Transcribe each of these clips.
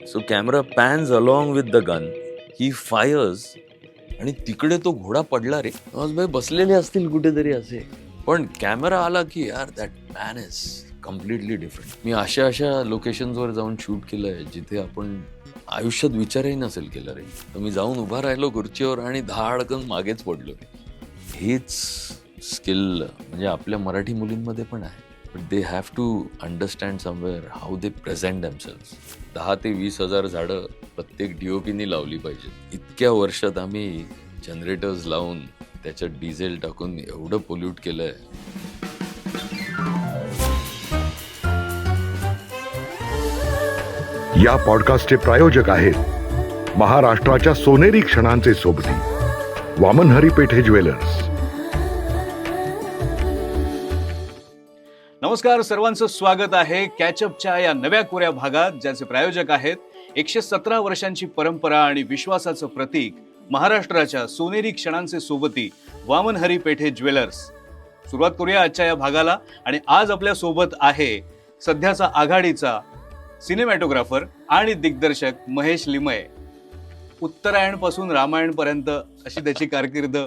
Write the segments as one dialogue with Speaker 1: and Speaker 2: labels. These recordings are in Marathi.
Speaker 1: So camera pans along with the gun, he fires, आणि तिकडे तो घोडा पडला रे. भाई बसलेले असतील कुठेतरी असे, पण कॅमेरा आला की यार that man is completely different. मी अशा अशा लोकेशन्सवर जाऊन शूट केलंय जिथे आपण आयुष्यात विचारही नसेल केलं रे. तर मी जाऊन उभा राहिलो खुर्चीवर आणि धाडकन मागेच पडलो. हेच स्किल म्हणजे आपल्या मराठी मुलींमध्ये पण आहे. But they have to understand somewhere how they present themselves. 10 ते 20,000 झाडं प्रत्येक DOPनी लावली पाहिजे. इतक्या वर्षात आम्ही जनरेटर्स लावून त्याच्यात डिझेल टाकून एवढं पोल्यूट केलंय.
Speaker 2: या पॉडकास्टचे प्रायोजक आहेत महाराष्ट्राच्या सोनेरी क्षणांचे सोबती वामन हरी पेठे ज्वेलर्स.
Speaker 3: नमस्कार, सर्वांचं स्वागत आहे कॅचअपच्या या नव्या कोऱ्या भागात, ज्याचे प्रायोजक आहेत 117 वर्षांची परंपरा आणि विश्वासाचं प्रतीक महाराष्ट्राच्या सोनेरी क्षणांचे सोबती वामन हरी पेठे ज्वेलर्स. सुरुवात करूया आजच्या या भागाला. आणि आज आपल्या सोबत आहे सध्याचा आघाडीचा सिनेमॅटोग्राफर आणि दिग्दर्शक महेश लिमये. उत्तरायण पासून रामायण पर्यंत अशी त्याची कारकीर्द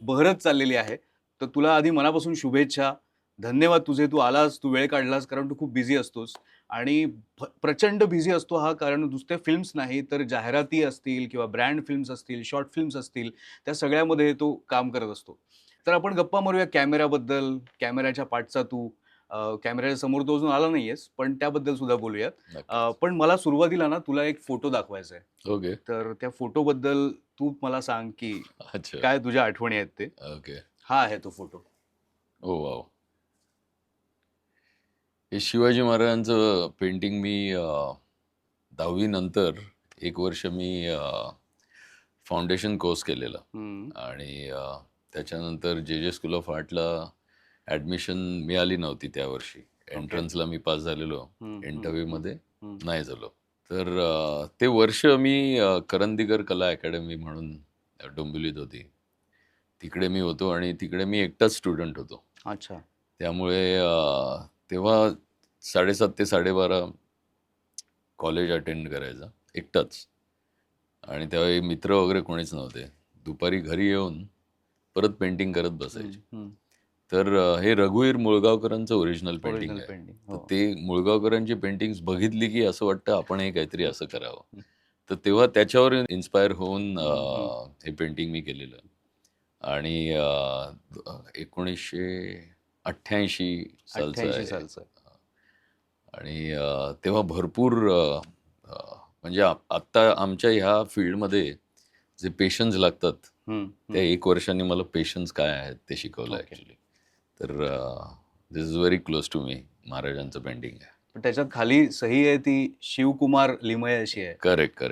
Speaker 3: बहरत चाललेली आहे. तर तुला आधी मनापासून शुभेच्छा. धन्यवाद तुझे, तू आलास, तू वेळ काढलास, कारण तू खूप बिझी असतोस आणि प्रचंड बिझी असतो हा. कारण नुसते फिल्म्स नाही तर जाहिराती असतील किंवा ब्रँड फिल्म्स असतील, शॉर्ट फिल्म्स असतील, त्या सगळ्यामध्ये तो काम करत असतो. तर आपण गप्पा मारूया कॅमेऱ्याबद्दल, कॅमेऱ्याच्या पाठचा. तू कॅमेऱ्याच्या समोर तो अजून आला नाहीयेस, पण त्याबद्दल सुद्धा बोलूयात. पण मला सुरुवातीला ना तुला एक फोटो दाखवायचा आहे.
Speaker 1: ओके.
Speaker 3: तर त्या फोटोबद्दल तू मला सांग की
Speaker 1: अच्छा.
Speaker 3: काय तुझ्या आठवणी आहेत ते.
Speaker 1: ओके.
Speaker 3: हा आहे तो फोटो.
Speaker 1: ओ वाव. हे शिवाजी महाराजांचं पेंटिंग मी 10वी नंतर 1 वर्ष मी फाउंडेशन कोर्स केलेला. आणि त्याच्यानंतर जे स्कूल ऑफ आर्टला ॲडमिशन मिळाली नव्हती त्या वर्षी. एंट्रन्सला मी पास झालेलो, इंटरव्ह्यूमध्ये नाही झालो. तर ते वर्ष मी करंदीकर कला अकॅडमी म्हणून डोंबिवलीत होती, तिकडे मी होतो आणि तिकडे मी एकटाच स्टुडंट होतो.
Speaker 3: अच्छा.
Speaker 1: त्यामुळे तेव्हा 7:30 ते 12:30 कॉलेज अटेंड करायचा एकटाच. आणि तेव्हा मित्र वगैरे कोणीच नव्हते. दुपारी घरी येऊन परत पेंटिंग करत बसायचे. तर हे रघुवीर मुळगावकरांचं ओरिजिनल पेंटिंग आहे. तर ते मुळगावकरांची पेंटिंग्स बघितली की असं वाटतं आपण हे काहीतरी असं करावं. तर तेव्हा त्याच्यावर इन्स्पायर होऊन हे पेंटिंग मी केलेलं. आणि 1988 सालचं आहे. आणि तेव्हा भरपूर म्हणजे आत्ता आमच्या ह्या फील्डमध्ये जे पेशन्स लागतात, त्या 1 वर्षांनी मला पेशन्स काय आहेत ते शिकवलं ॲक्च्युली. तर this is very close to me. महाराजांचं पेंटिंग आहे.
Speaker 3: पण त्याच्यात खाली सही आहे ती शिवकुमार लिमये अशी आहे.
Speaker 1: करेक्ट.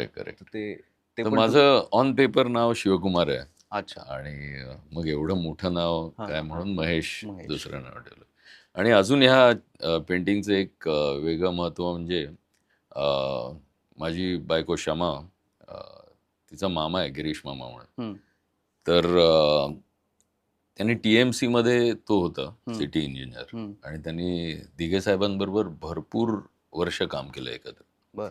Speaker 3: ते
Speaker 1: तर माझं ऑन पेपर नाव शिवकुमार आहे.
Speaker 3: अच्छा.
Speaker 1: आणि मग एवढं मोठं नाव काय म्हणून महेश
Speaker 3: महेश.
Speaker 1: दुसरं नाव ठेवलं. आणि अजून ह्या पेंटिंगचं एक वेगळं महत्त्व म्हणजे माझी बायको श्यामा, तिचा मामा आहे गिरीश मामा म्हणून. तर त्यांनी TMC मध्ये तो होता सिटी इंजिनियर. आणि त्यांनी दिघे साहेबांबरोबर भरपूर वर्ष काम केलं एकत्र.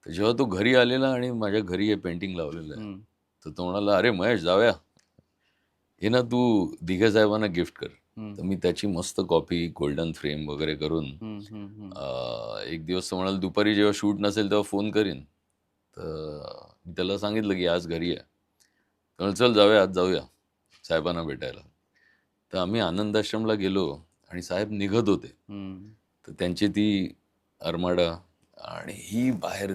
Speaker 1: तर जेव्हा तो घरी आलेला आणि माझ्या घरी हे पेंटिंग लावलेलं आहे, तर तो म्हणाला, अरे महेश जाऊया, हे ना तू दिघे साहेबांना गिफ्ट कर. तर मी त्याची मस्त कॉपी गोल्डन फ्रेम वगैरे करून एक दिवस तो म्हणाला दुपारी जेव्हा शूट नसेल तेव्हा फोन करीन. तर मी त्याला सांगितलं की आज घरी आहे. तर चल जाऊया, आज जाऊया साहेबांना भेटायला. तर आम्ही आनंदाश्रमला गेलो आणि साहेब निघत होते. तर त्यांची ती आरमाडा आणि ही बाहेर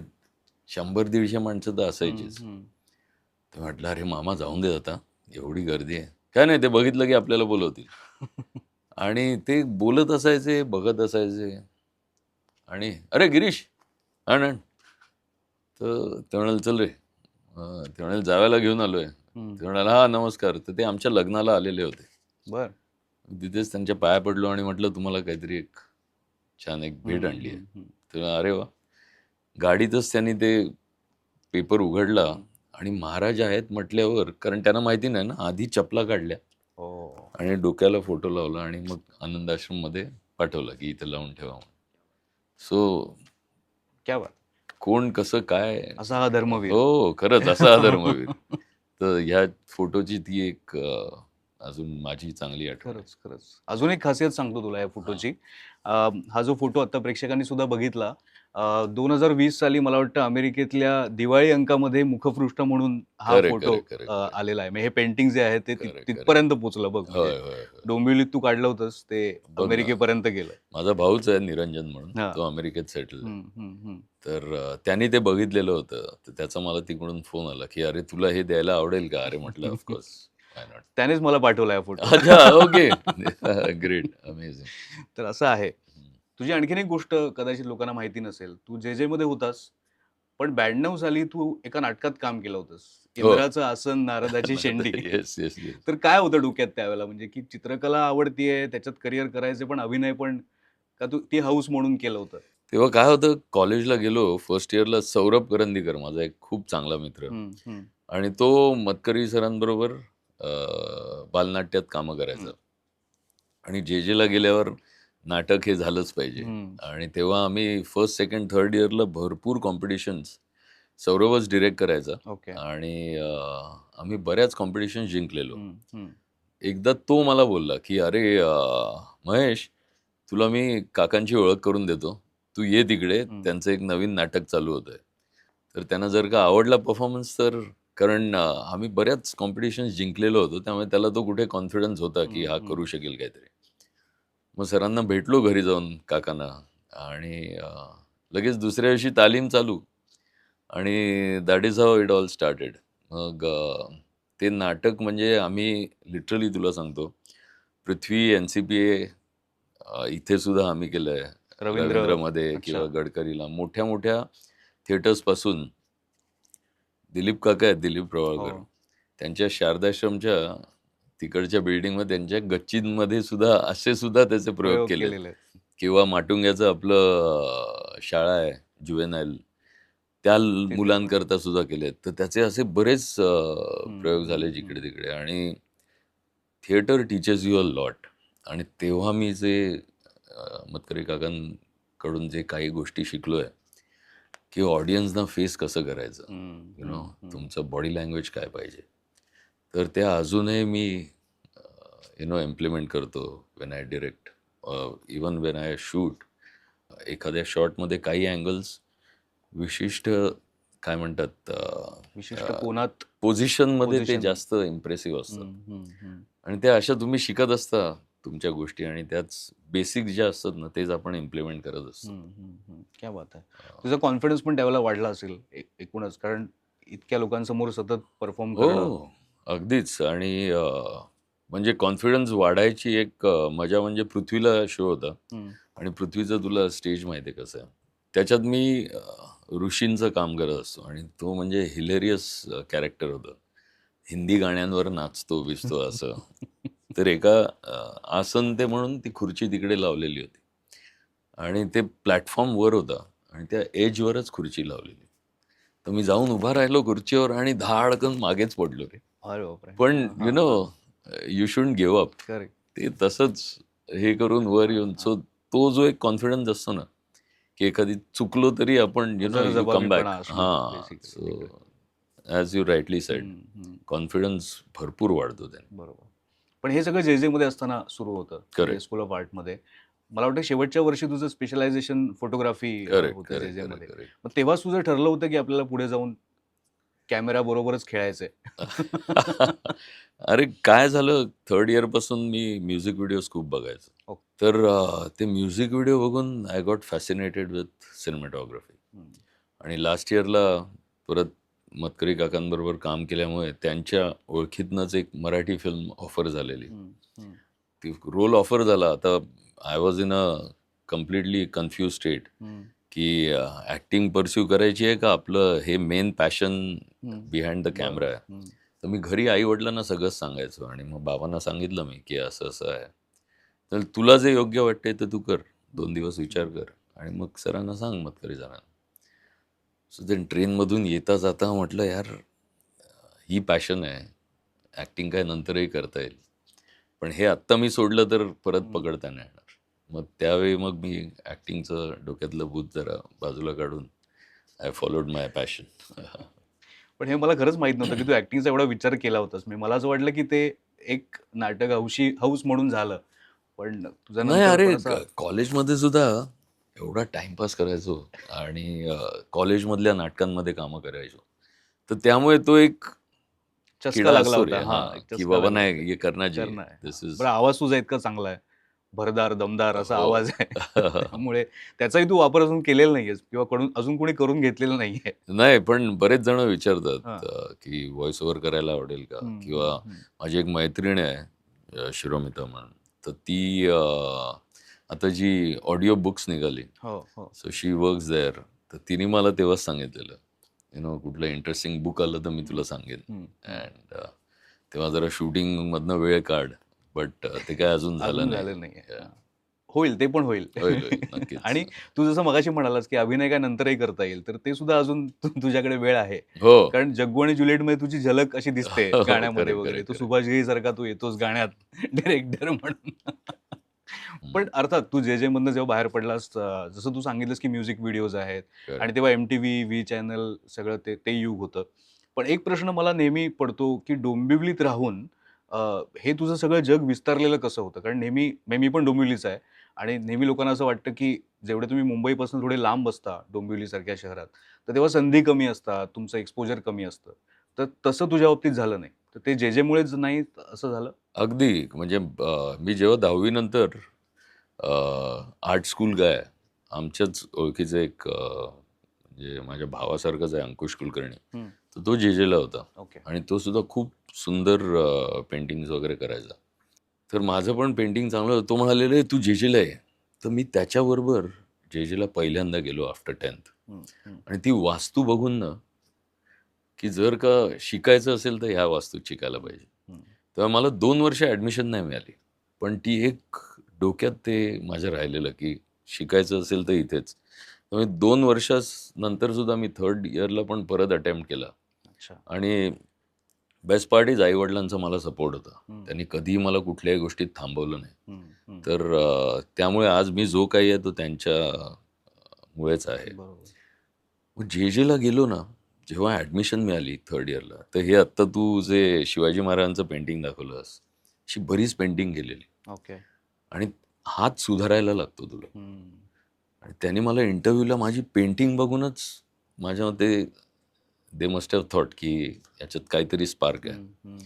Speaker 1: 100-150 माणसं तर असायचीच. तर म्हटलं अरे मामा जाऊन दे आता, एवढी गर्दी आहे. काय नाही, ते बघितलं की आपल्याला बोलवतील. आणि ते बोलत असायचे, बघत असायचे. आणि अरे गिरीश आण. तर ते म्हणाल चल रे. ते म्हणाल जाव्याला घेऊन आलोय. ते म्हणाल हा नमस्कार. तर ते आमच्या लग्नाला आलेले होते. तिथेच त्यांच्या पाया पडलो आणि म्हटलं तुम्हाला काहीतरी एक छान एक भेट आणली आहे. तर अरे वा. गाडीतच त्यांनी ते पेपर उघडला आणि महाराज आहेत म्हटल्यावर, कारण त्यांना माहिती नाही ना, आधी चपला काढल्या आणि डोक्याला फोटो लावला आणि मग आनंदाश्रम मध्ये पाठवला की इथे लावून ठेवा. सो
Speaker 3: क्या बात.
Speaker 1: कोण कसं काय.
Speaker 3: असा हा धर्मवीर.
Speaker 1: हो, खरंच असा हा धर्मवीर. तर ह्या फोटोची ती एक अजून माझी चांगली आठवण आहे.
Speaker 3: खरंच, खरंच. अजून एक खासियत सांगतो तुला या फोटोची. हा जो फोटो आता प्रेक्षकांनी सुद्धा बघितला, 2020 साली मला वाटतं अमेरिकेतल्या दिवाळी अंकामध्ये मुखपृष्ठ म्हणून हा
Speaker 1: correct,
Speaker 3: photo
Speaker 1: correct, correct, correct.
Speaker 3: आलेला आहे. म्हणजे हे पेंटिंग जे आहे ते
Speaker 1: करेक्ट, करेक्ट.
Speaker 3: तिथपर्यंत पोहोचलं बघ. म्हणजे
Speaker 1: होय, होय, होय.
Speaker 3: डोंबिवलीत तू काढलं होतंस ते
Speaker 1: बघ ना.
Speaker 3: अमेरिकेपर्यंत गेलं.
Speaker 1: माझा भाऊच आहे निरंजन म्हणून,
Speaker 3: हां.
Speaker 1: तो अमेरिकेत सेटल आहे.
Speaker 3: हं, हं, हं.
Speaker 1: तर त्यांनी ते बघितलेलं होतं. तर त्याचा मला तिकडून फोन आला, की "अरे तुला हे द्यायला आवडेल का?" अरे म्हटलं, "ऑफकोर्स, व्हाय नॉट."
Speaker 3: त्यानेच मला पाठवला हा फोटो.
Speaker 1: अच्छा, ओके. Great, amazing.
Speaker 3: तर असं आहे. तुझी आणखीन एक गोष्ट कदाचित लोकांना माहिती नसेल. तू जे मध्ये होतास, पण 92 साली तू एका नाटकात काम केलं होतंस.
Speaker 1: हो.
Speaker 3: इंद्राचं आसन, नारदाची शेंडी.
Speaker 1: Yes, yes, yes.
Speaker 3: तर काय होतं डोक्यात त्यावेळेला? म्हणजे की चित्रकला आवडतीये, त्याच्यात करिअर करायचे, पण अभिनय पण, का तू ती हौस म्हणून केलं होतं?
Speaker 1: तेव्हा काय होतं, कॉलेजला गेलो, फर्स्ट इयरला सौरभ करंदीकर माझा एक खूप चांगला मित्र
Speaker 3: हं, हं.
Speaker 1: आणि तो मतकरी सरांबरोबर बालनाट्यात कामं करायचा. आणि जे.जेला गेल्यावर नाटक हे झालंच पाहिजे.
Speaker 3: हं.
Speaker 1: आणि तेव्हा आम्ही फर्स्ट, सेकंड, थर्ड इयरला भरपूर कॉम्पिटिशन्स सौरभच डिरेक्ट करायचा
Speaker 3: ओके.
Speaker 1: आणि आम्ही बऱ्याच कॉम्पिटिशन्स जिंकलेलो.
Speaker 3: हं, हं.
Speaker 1: एकदा तो मला बोलला, की "अरे महेश, तुला मी काकांची ओळख करून देतो. तू ये तिकडे, त्यांचं एक नवीन नाटक चालू होतंय. तर त्यांना जर का आवडला परफॉर्मन्स तर." कारण आम्ही बऱ्याच कॉम्पिटिशन्स जिंकलेलो होतो. त्यामुळे त्याला तो कुठे कॉन्फिडन्स होता, की हा करू शकेल काहीतरी. मग सरांना भेटलो घरी जाऊन काकांना आणि लगेच दुसऱ्या दिवशी तालीम चालू आणि that is how it all started. मग ते नाटक म्हणजे आम्ही लिटरली तुला सांगतो, पृथ्वी, NCPA इथे सुद्धा आम्ही केलंय. रवींद्रमध्ये
Speaker 3: अच्छा.
Speaker 1: किंवा गडकरीला मोठ्या-मोठ्या थिएटर्सपासून दिलीप काका आहेत, दिलीप प्रवाळकर.
Speaker 3: हो.
Speaker 1: त्यांच्या शारदाश्रमच्या तिकडच्या बिल्डिंगमध्ये त्यांच्या गच्चींमध्ये सुद्धा असे सुद्धा त्याचे प्रयोग
Speaker 3: प्रयोग
Speaker 1: केलेत.
Speaker 3: केलेले आहेत.
Speaker 1: किंवा माटुंग्याचं आपलं शाळा आहे जुवेनाईल, त्या मुलांकरता सुद्धा केलेत. तर त्याचे असे बरेच प्रयोग झाले जिकडे-तिकडे आणि theatre teachers you a lot. आणि तेव्हा मी जे मतकरी काकांकडून जे काही गोष्टी शिकलोय, की ऑडियन्सना फेस कसं करायचं, यु नो, तुमचं बॉडी लँग्वेज काय पाहिजे. तर त्या अजूनही मी इम्प्लिमेंट करतो Wien I direct, even when I shoot. एखाद्या शॉटमध्ये काही अँगल्स विशिष्ट काय म्हणतात
Speaker 3: विशिष्ट कोनात
Speaker 1: पोझिशनमध्ये ते
Speaker 3: Position.
Speaker 1: जास्त इम्प्रेसिव्ह असतात.
Speaker 3: हं, हं, हं.
Speaker 1: आणि त्या अशा तुम्ही शिकत असता तुमच्या गोष्टी आणि त्याच बेसिक ज्या असतात ना तेच आपण इम्प्लिमेंट करत असतो.
Speaker 3: क्या बात आहे. तुझा कॉन्फिडन्स पण त्यावेळेला वाढला असेल एकूणच, कारण इतक्या लोकांसमोर सतत परफॉर्म करणं.
Speaker 1: हो, अगदीच. आणि म्हणजे कॉन्फिडन्स वाढायची एक मजा म्हणजे पृथ्वीला शो होता आणि पृथ्वीचं तुला स्टेज माहिती आहे कसं आहे. त्याच्यात मी ऋषींचं काम करत असतो आणि तो म्हणजे हिलेरियस कॅरेक्टर होतं. हिंदी गाण्यांवर नाचतो बिचतो असं. तर एका आसन ते म्हणून ती खुर्ची तिकडे लावलेली होती आणि ते प्लॅटफॉर्म वर होता आणि त्या एजवरच खुर्ची लावलेली. तर मी जाऊन उभा राहिलो खुर्चीवर आणि धाडकन मागेच पडलो रे.
Speaker 3: अरे बापरे.
Speaker 1: पण you know, you shouldn't give up.
Speaker 3: Correct.
Speaker 1: ते तसंच हे करून वर येऊन सो तो जो एक कॉन्फिडन्स असतो ना, की एखादी चुकलो तरी आपण यू कम बॅक. हां, so as you rightly sed, confidence भरपूर वाढतो त्याने.
Speaker 3: बरोबर. पण हे सगळं जे मध्ये असताना सुरू होतं,
Speaker 1: Correct.
Speaker 3: स्कूल ऑफ आर्टमध्ये. मला वाटतं शेवटच्या वर्षी तुझं स्पेशलायझेशन फोटोग्राफी
Speaker 1: करेक्ट,
Speaker 3: होतं
Speaker 1: करेक्ट,
Speaker 3: जे-जेमध्ये.
Speaker 1: करेक्ट.
Speaker 3: मग तेव्हा तुझं ठरलं होतं की आपल्याला पुढे जाऊन कॅमेरा बरोबरच खेळायचंय.
Speaker 1: अरे काय झालं, थर्ड इयर पासून मी म्युझिक व्हिडिओज खूप बघायचो.
Speaker 3: ओके.
Speaker 1: तर ते म्युझिक व्हिडिओ बघून I got fascinated with cinematography. आणि लास्ट इयरला परत मतकरी काकांबरोबर काम केल्यामुळे त्यांच्या ओळखीतनंच एक मराठी फिल्म ऑफर झालेली. ती रोल ऑफर झाला. आता I was in a completely confuse state की ॲक्टिंग परस्यू करायची आहे का आपलं हे main passion behind the camera आहे. तर मी घरी आई वडिलांना सगळंच सांगायचो आणि मग बाबांना सांगितलं मी की असं असं आहे. तर तुला जे योग्य वाटते ते तू कर, 2 दिवस विचार कर आणि मग सरांना सांग मतकरी सरांना. सो ते ट्रेनमधून येता जाता म्हटलं यार ही पॅशन आहे, ॲक्टिंग काय नंतरही करता येईल, पण हे आत्ता मी सोडलं तर परत पकडता नाही येणार. मग त्यावेळी मग मी ॲक्टिंगचं डोक्यातलं भूत जरा बाजूला काढून आय फॉलोड माय पॅशन.
Speaker 3: पण हे मला खरंच माहित नव्हतं की तू ऍक्टिंगचा एवढा विचार केला होतास. मला असं वाटलं की ते एक नाटक हौस म्हणून झालं, पण तुझा
Speaker 1: नाही
Speaker 3: नंतर
Speaker 1: अरे,
Speaker 3: पण असा
Speaker 1: कॉलेजमध्ये सुद्धा एवढा टाइमपास करायचो आणि कॉलेजमधल्या नाटकांमध्ये कामं करायचो. तर त्यामुळे तो एक
Speaker 3: चस्का
Speaker 1: किडा
Speaker 3: लागला
Speaker 1: असतो
Speaker 3: होता.
Speaker 1: रे,
Speaker 3: हा,
Speaker 1: हां,
Speaker 3: एक
Speaker 1: की
Speaker 3: चस्का
Speaker 1: बाबा
Speaker 3: लागला
Speaker 1: नाही
Speaker 3: होता
Speaker 1: ये
Speaker 3: की
Speaker 1: करना चाहिए.
Speaker 3: करणं आहे.
Speaker 1: दिस इज
Speaker 3: बरं, आवाज तुझा इतका चांगला आहे, भरदार दमदार असा
Speaker 1: हो.
Speaker 3: आवाज आहे. त्यामुळे त्याचाही तू वापर अजून केलेला नाहीयेस किंवा अजून कोणी करून घेतलेलं नाहीये.
Speaker 1: नाही, पण बरेच जण
Speaker 3: हा.
Speaker 1: विचारतात की व्हॉइस ओव्हर करायला आवडेल का? किंवा माझी एक मैत्रीण आहे, शिरोमिता म्हणून. तर ती आता जी ऑडिओ बुक्स निघाली,
Speaker 3: हो हो.
Speaker 1: So she works there. तर तिने मला तेव्हाच सांगितलेलं, कुठलं इंटरेस्टिंग बुक आलं तर मी तुला सांगेन. अँड तेव्हा जरा शूटिंगमधनं वेळ काढ. बट ते काय अजून झालं
Speaker 3: अजून
Speaker 1: नाही.
Speaker 3: झालेलं नाहीये.
Speaker 1: Yeah.
Speaker 3: होईल, ते पण होईल.
Speaker 1: होईल, होईल. नक्कीच.
Speaker 3: आणि तू जसं मगाशी म्हणालास की अभिनय काय नंतरही करता येईल, तर ते सुद्धा अजून तुझ्याकडे वेळ आहे.
Speaker 1: हो.
Speaker 3: कारण जग्गू आणि ज्युलिएटमध्ये तुझी झलक अशी दिसते
Speaker 1: हो,
Speaker 3: गाण्यामध्ये
Speaker 1: करेक्ट,
Speaker 3: वगैरे.
Speaker 1: करेक्ट,
Speaker 3: तू
Speaker 1: करेक्ट.
Speaker 3: सुभाष घई सारखा तू येतोस गाण्यात डायरेक्टर म्हणून. पण अर्थात तू जे मधनं जेव्हा बाहेर पडलास, जसं तू सांगितलंस की म्युझिक व्हिडिओज आहेत आणि तेव्हा MTV, व्ही चॅनल सगळं ते युग होतं. पण एक प्रश्न मला नेहमी पडतो की डोंबिवलीत राहून हे तुझं सगळं जग विस्तारलेलं कसं होतं? कारण नेहमी मी पण डोंबिवलीचा आहे आणि नेहमी लोकांना असं वाटतं की जेवढे तुम्ही मुंबईपासून थोडे लांब असता डोंबिवलीसारख्या शहरात, तर तेव्हा संधी कमी असतात, तुमचं एक्सपोजर कमी असतं. तर तसं तुझ्या बाबतीत झालं नाही. तर ते जे-जेमुळेच नाही असं झालं?
Speaker 1: अगदी. म्हणजे मी जेव्हा 10वी नंतर आर्ट स्कूल काय, आमच्याच ओळखीचं एक म्हणजे माझ्या भावासारखाच आहे, अंकुश कुलकर्णी. तर तो जे-जेला होता
Speaker 3: ओके.
Speaker 1: आणि तो सुद्धा खूप सुंदर पेंटिंग्स वगैरे करायचा. तर माझं पण पेंटिंग चांगलं होतं. तो म्हणालेला, "तू जे-जेला आहे." तर मी त्याच्याबरोबर जे-जेला पहिल्यांदा गेलो आफ्टर 10th. आणि ती वास्तू बघून ना, की जर का शिकायचं असेल तर ह्या वास्तूत शिकायला पाहिजे. तेव्हा मला 2 वर्ष ॲडमिशन नाही मिळाली. पण ती एक डोक्यात ते माझ्या राहिलेलं, की शिकायचं असेल तर इथेच. त्यामुळे 2 वर्षानंतर सुद्धा मी 3rd इयरला पण परत अटेम्प्ट केला.
Speaker 3: अच्छा.
Speaker 1: आणि बेस्ट पार्ट इज आई-वडिलांचा मला सपोर्ट होता. त्यांनी कधीही मला कुठल्याही गोष्टीत थांबवलं नाही. तर त्यामुळे आज मी जो काही आहे तो त्यांच्या मुळेच आहे.
Speaker 3: बरोबर.
Speaker 1: मग जे-जेला गेलो ना, जेव्हा ॲडमिशन मिळाली 3rd इयरला, तर हे आत्ता तू जे शिवाजी महाराजांचं पेंटिंग दाखवलंस, अशी बरीच पेंटिंग केलेली
Speaker 3: ओके.
Speaker 1: आणि हात सुधारायला लागतो तुला. आणि त्याने मला इंटरव्ह्यूला माझी पेंटिंग बघूनच माझ्या मते दे मस्ट हॅव थॉट की याच्यात काहीतरी स्पार्क आहे.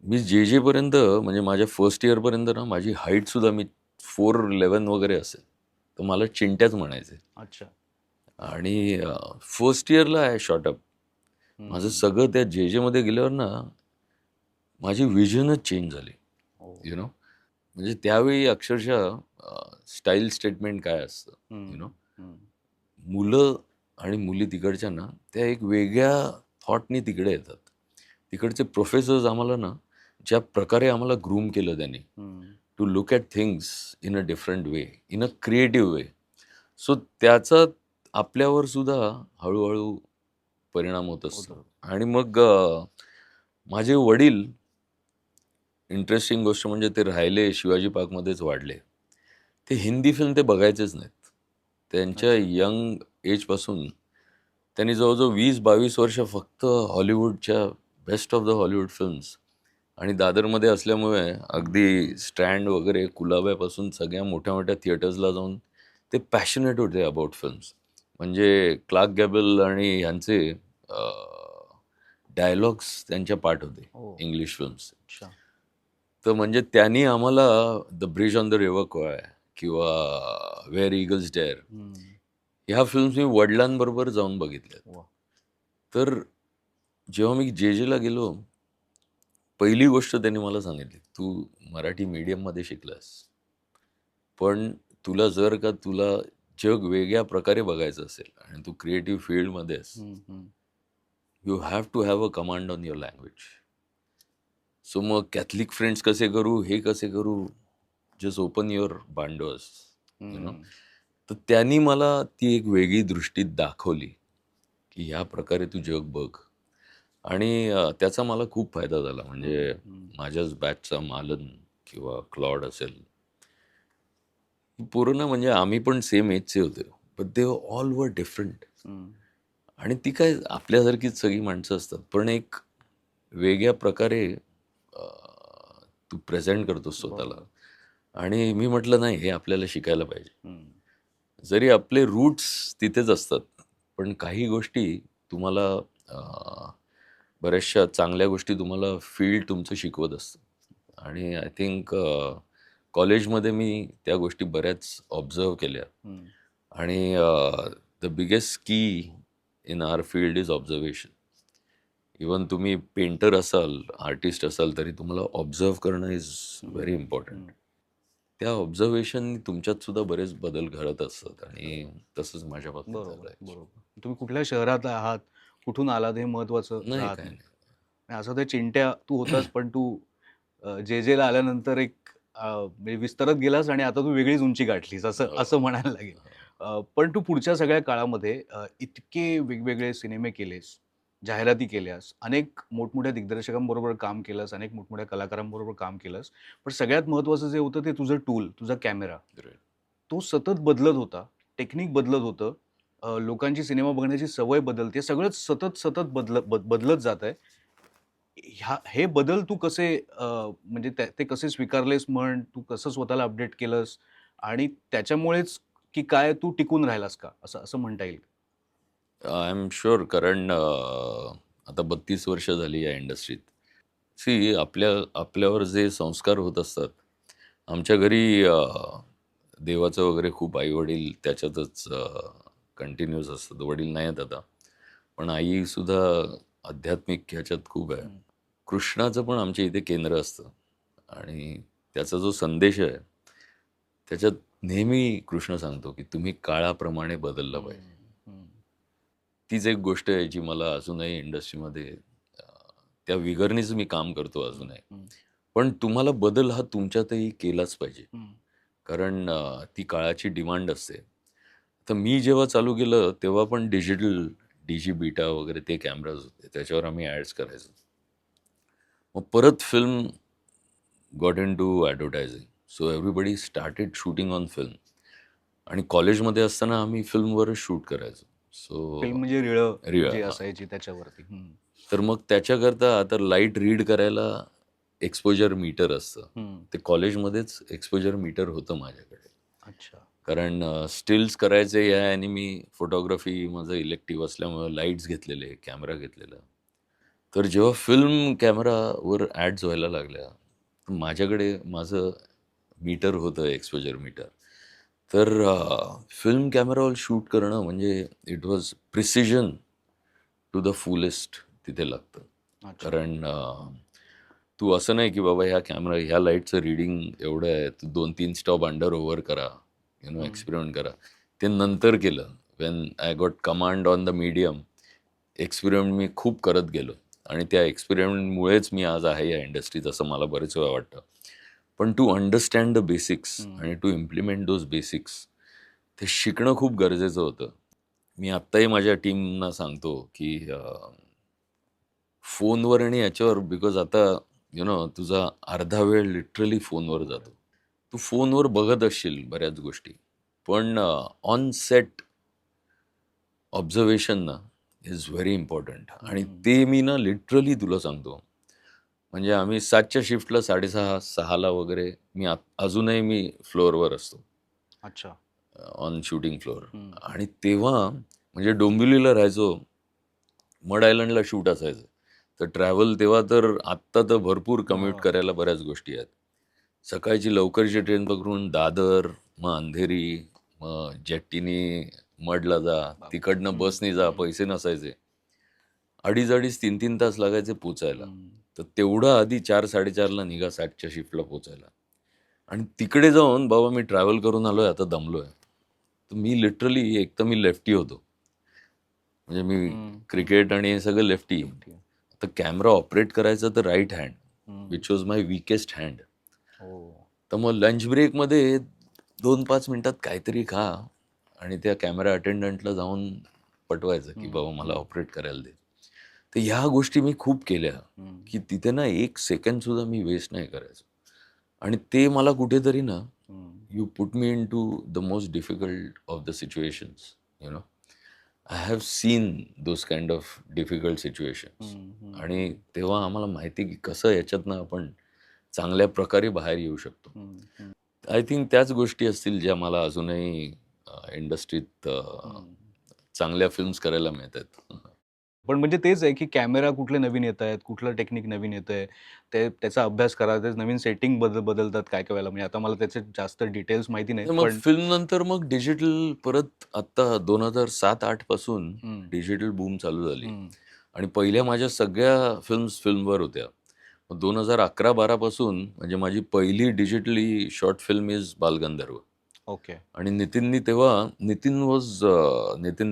Speaker 1: मी जे-जेपर्यंत म्हणजे माझ्या फर्स्ट इयरपर्यंत ना माझी हाईटसुद्धा मी 4'11" वगैरे असेल. तर मला चिंट्याच म्हणायचे.
Speaker 3: अच्छा.
Speaker 1: आणि फर्स्ट इयरला आय शॉट अप. माझं सगळं त्या जे-जेमध्ये गेल्यावर ना माझी व्हिजनच चेंज झाली. म्हणजे त्यावेळी अक्षरशः स्टाईल स्टेटमेंट काय असतं, मुलं आणि मुली तिकडच्या ना त्या एक वेगळ्या थॉटनी तिकडे येतात. तिकडचे प्रोफेसर्स आम्हाला ना ज्या प्रकारे आम्हाला ग्रूम केलं त्यांनी to look at things in a different way, in a creative way. So त्याचा आपल्यावर सुद्धा हळूहळू परिणाम होत असतो. आणि मग माझे वडील, इंटरेस्टिंग गोष्ट म्हणजे ते राहिले शिवाजी पार्कमध्येच वाढले. ते हिंदी फिल्म ते बघायचेच नाहीत. त्यांच्या यंग एजपासून त्यांनी जवळजवळ 20-22 वर्ष फक्त हॉलिवूडच्या best of the Hollywood films आणि दादरमध्ये असल्यामुळे अगदी स्ट्रँड वगैरे कुलाब्यापासून सगळ्या मोठ्या मोठ्या थिएटर्सला जाऊन ते पॅशनेट होते अबाउट फिल्म्स. म्हणजे क्लार्क गॅबल आणि ह्यांचे डायलॉग्स त्यांच्या पाठ होते इंग्लिश फिल्म्स. तर म्हणजे त्यांनी आम्हाला the bridge on the river Kwai किंवा वेअर ईगल्स डेअर ह्या फिल्म्स मी वडिलांबरोबर जाऊन बघितल्या. तर जेव्हा मी जे-जेला गेलो, पहिली गोष्ट त्यांनी मला सांगितली, तू मराठी मीडियममध्ये शिकलास, पण तुला जग वेगळ्या प्रकारे बघायचं असेल आणि तू क्रिएटिव्ह फील्डमध्ये आहेस, you have to have a command on your language. So मग कॅथलिक फ्रेंड्स कसे करू, हे कसे करू, जस्ट ओपन युअर बांडोस. तर त्यांनी मला ती एक वेगळी दृष्टी दाखवली की ह्या प्रकारे तू जग बघ. आणि त्याचा मला खूप फायदा झाला. म्हणजे माझ्याच बॅचचा मालन किंवा क्लॉड असेल, पूर्ण म्हणजे आम्ही पण सेम एजचे होते, but they all were different. आणि ती काय आपल्यासारखीच सगळी माणसं असतात, पण एक वेगळ्या प्रकारे तू प्रेझेंट करतोस स्वतःला. आणि मी म्हटलं नाही, हे आपल्याला शिकायला पाहिजे. जरी आपले रूट्स तिथेच असतात, पण काही गोष्टी तुम्हाला बऱ्याचशा चांगल्या गोष्टी तुम्हाला फील्ड तुमचं शिकवत असतं. आणि आय थिंक कॉलेजमध्ये मी त्या गोष्टी बऱ्याच ऑब्झर्व केल्या. आणि the biggest key in our field is observation. Even तुम्ही पेंटर असाल, आर्टिस्ट असाल, तरी तुम्हाला ऑब्झर्व करणं इज व्हेरी इम्पॉर्टंट. त्या ऑब्झर्वेशन तुमच्यात सुद्धा बरेच बदल घडत असतात आणि तसंच माझ्या बाबतीत झालंय.
Speaker 3: बरोबर. तुम्ही कुठल्या शहरात आहात, कुठून आलात हे महत्वाचं
Speaker 1: नाही,
Speaker 3: राहत
Speaker 1: काय
Speaker 3: नाही.
Speaker 1: नाही.
Speaker 3: आणि असं ते चिंट्या तू होतास, पण तू जे ला आल्यानंतर एक म्हणजे विस्तारत गेलास आणि आता तू वेगळीच उंची गाठलीस असं असं म्हणायला लागेल. पण तू पुढच्या सगळ्या काळामध्ये इतके वेगवेगळे सिनेमे केलेस, जाहिराती केल्यास, अनेक मोठमोठ्या दिग्दर्शकांबरोबर काम केलंस, अनेक मोठमोठ्या कलाकारांबरोबर काम केलंस. पण सगळ्यात महत्त्वाचं जे होतं ते तुझं टूल, तुझा कॅमेरा.
Speaker 1: Right.
Speaker 3: तो सतत बदलत होता, टेक्निक बदलत होतं. लोकांची सिनेमा बघण्याची सवय बदलते. सगळंच सतत बदलत जातंय. हे बदल तू कसे म्हणजे ते कसे स्वीकारलेस म्हण, तू कसं स्वतःला अपडेट केलंस आणि त्याच्यामुळेच की काय तू टिकून राहिलास का? असं असं म्हणता येईल?
Speaker 1: आय एम शुअर, कारण आता 32 वर्ष झाली या इंडस्ट्रीत. सी आपल्यावर जे संस्कार होत असतात, आमच्या घरी देवाचं वगैरे खूप आई-वडील त्याच्यातच कंटिन्यूअस असतात. वडील नाही आहेत आता, पण आईसुद्धा आध्यात्मिक ह्याच्यात खूप आहे. कृष्णाचं पण आमच्या इथे केंद्र असतं आणि त्याचा जो संदेश आहे, त्याच्यात नेहमी कृष्ण सांगतो, की तुम्ही काळाप्रमाणे बदललं पाहिजे. तीच एक गोष्ट आहे जी मला अजूनही इंडस्ट्रीमध्ये त्या विगरनीच मी काम करतो अजूनही. पण तुम्हाला बदल हा तुमच्यातही केलाच पाहिजे. कारण ती काळाची डिमांड असते. तर मी जेव्हा चालू केलं तेव्हा पण डिजिटल डीजी बीटा वगैरे ते कॅमेराज होते. त्याच्यावर आम्ही ॲड्स करायचो. मग परत film got into advertising. So everybody started shooting on film. आणि कॉलेजमध्ये असताना आम्ही फिल्मवरच शूट करायचो.
Speaker 3: फिल्म
Speaker 1: सो
Speaker 3: म्हणजे रिळं
Speaker 1: रिअल
Speaker 3: जी
Speaker 1: हां.
Speaker 3: असायची त्याच्यावरती.
Speaker 1: तर मग त्याच्याकरता आता लाईट रीड करायला एक्सपोजर मीटर असतं. ते कॉलेजमध्येच एक्सपोजर मीटर होतं माझ्याकडे.
Speaker 3: अच्छा.
Speaker 1: कारण स्टिल्स करायचे या आणि मी फोटोग्राफी माझं इलेक्टिव्ह असल्यामुळं लाईट्स घेतलेले, कॅमेरा घेतलेला. तर जेव्हा फिल्म कॅमेरावर ॲड्स व्हायला लागल्या, तर माझ्याकडे माझं मीटर होतं, एक्सपोजर मीटर. तर फिल्म कॅमेरावर शूट करणं म्हणजे it was precision to the fullest तिथे लागतं.
Speaker 3: अच्छा.
Speaker 1: कारण तू असं नाही की बाबा ह्या लाईटचं रीडिंग एवढं आहे, तू 2-3 स्टॉप अंडर ओव्हर करा, एक्सपेरिमेंट करा. ते नंतर केलं. When I got command on the medium, experiment मी खूप करत गेलो आणि त्या एक्सपेरिमेंटमुळेच मी आज आहे या इंडस्ट्रीत, असं मला बरेच वेळा वाटतं. पण टू अंडरस्टँड द बेसिक्स आणि टू इम्प्लिमेंट दोज बेसिक्स, ते शिकणं खूप गरजेचं होतं. मी आत्ताही माझ्या टीमना सांगतो की फोनवर आणि याच्यावर, बिकॉज आता तुझा अर्धा वेळ लिटरली फोनवर जातो. तू फोनवर बघत असशील बऱ्याच गोष्टी, पण ऑन सेट ऑब्झर्वेशन ना इज व्हेरी इम्पॉर्टंट. आणि ते मी ना लिटरली तुला सांगतो, म्हणजे आम्ही 7च्या शिफ्टला 6:30-6ला वगैरे अजूनही मी फ्लोअरवर असतो.
Speaker 3: अच्छा.
Speaker 1: On shooting floor. आणि तेव्हा म्हणजे डोंबिवलीला राहायचो, मड आयलंडला शूट असायचं. तर ट्रॅव्हल तेव्हा तर आत्ता तर भरपूर कम्यूट करायला बऱ्याच गोष्टी आहेत. सकाळची लवकरची ट्रेन पकडून दादर, मग अंधेरी, मग जेट्टीने मडला जा, तिकडनं बसने जा, पैसे नसायचे. 2.5-2.5, 3-3 तास लागायचे पोचायला. तर तेवढं आधी 4-4:30ला निघा 7च्या शिफ्टला पोचायला. आणि तिकडे जाऊन बाबा मी ट्रॅव्हल करून आलोय, आता दमलोय. तर मी लिटरली, एक तर मी लेफ्टी होतो. म्हणजे मी क्रिकेट आणि हे सगळं लेफ्टी. तर कॅमेरा ऑपरेट करायचा तर right hand, which was my weakest hand. तर मग लंच ब्रेकमध्ये 2-5 मिनिटात काहीतरी खा आणि त्या कॅमेरा अटेंडंटला जाऊन पटवायचं की बाबा मला ऑपरेट करायला दे. तर ह्या गोष्टी मी खूप केल्या की तिथे ना 1 सेकंड सुद्धा मी वेस्ट नाही करायचो. आणि ते मला कुठेतरी ना, you put me into the most difficult of the situations, I have seen those kind of difficult situations. आणि तेव्हा आम्हाला माहिती की कसं याच्यातनं आपण चांगल्या प्रकारे बाहेर येऊ शकतो. आय थिंक त्याच गोष्टी असतील ज्या मला अजूनही इंडस्ट्रीत चांगल्या फिल्म्स करायला मिळतात.
Speaker 3: पण म्हणजे तेच आहे, की कॅमेरा कुठले नवीन येत आहेत, कुठलं टेक्निक नवीन येतंय, त्याचा अभ्यास करा. ते नवीन सेटिंग बदलतात काय-काय वेळेला. म्हणजे आता मला त्याचे जास्त डिटेल्स माहिती नाहीत.
Speaker 1: तर मग
Speaker 3: पण
Speaker 1: फिल्म नंतर मग डिजिटल परत आता 2007-08 पासून
Speaker 3: हं,
Speaker 1: डिजिटल बूम चालू झाली.
Speaker 3: हं.
Speaker 1: आणि पहिल्या माझ्या सगळ्या फिल्मवर होत्या. मग 2011-12 पासून म्हणजे माझी पहिली digitally short film is Balgandharva.
Speaker 3: Okay.
Speaker 1: आणि नितीन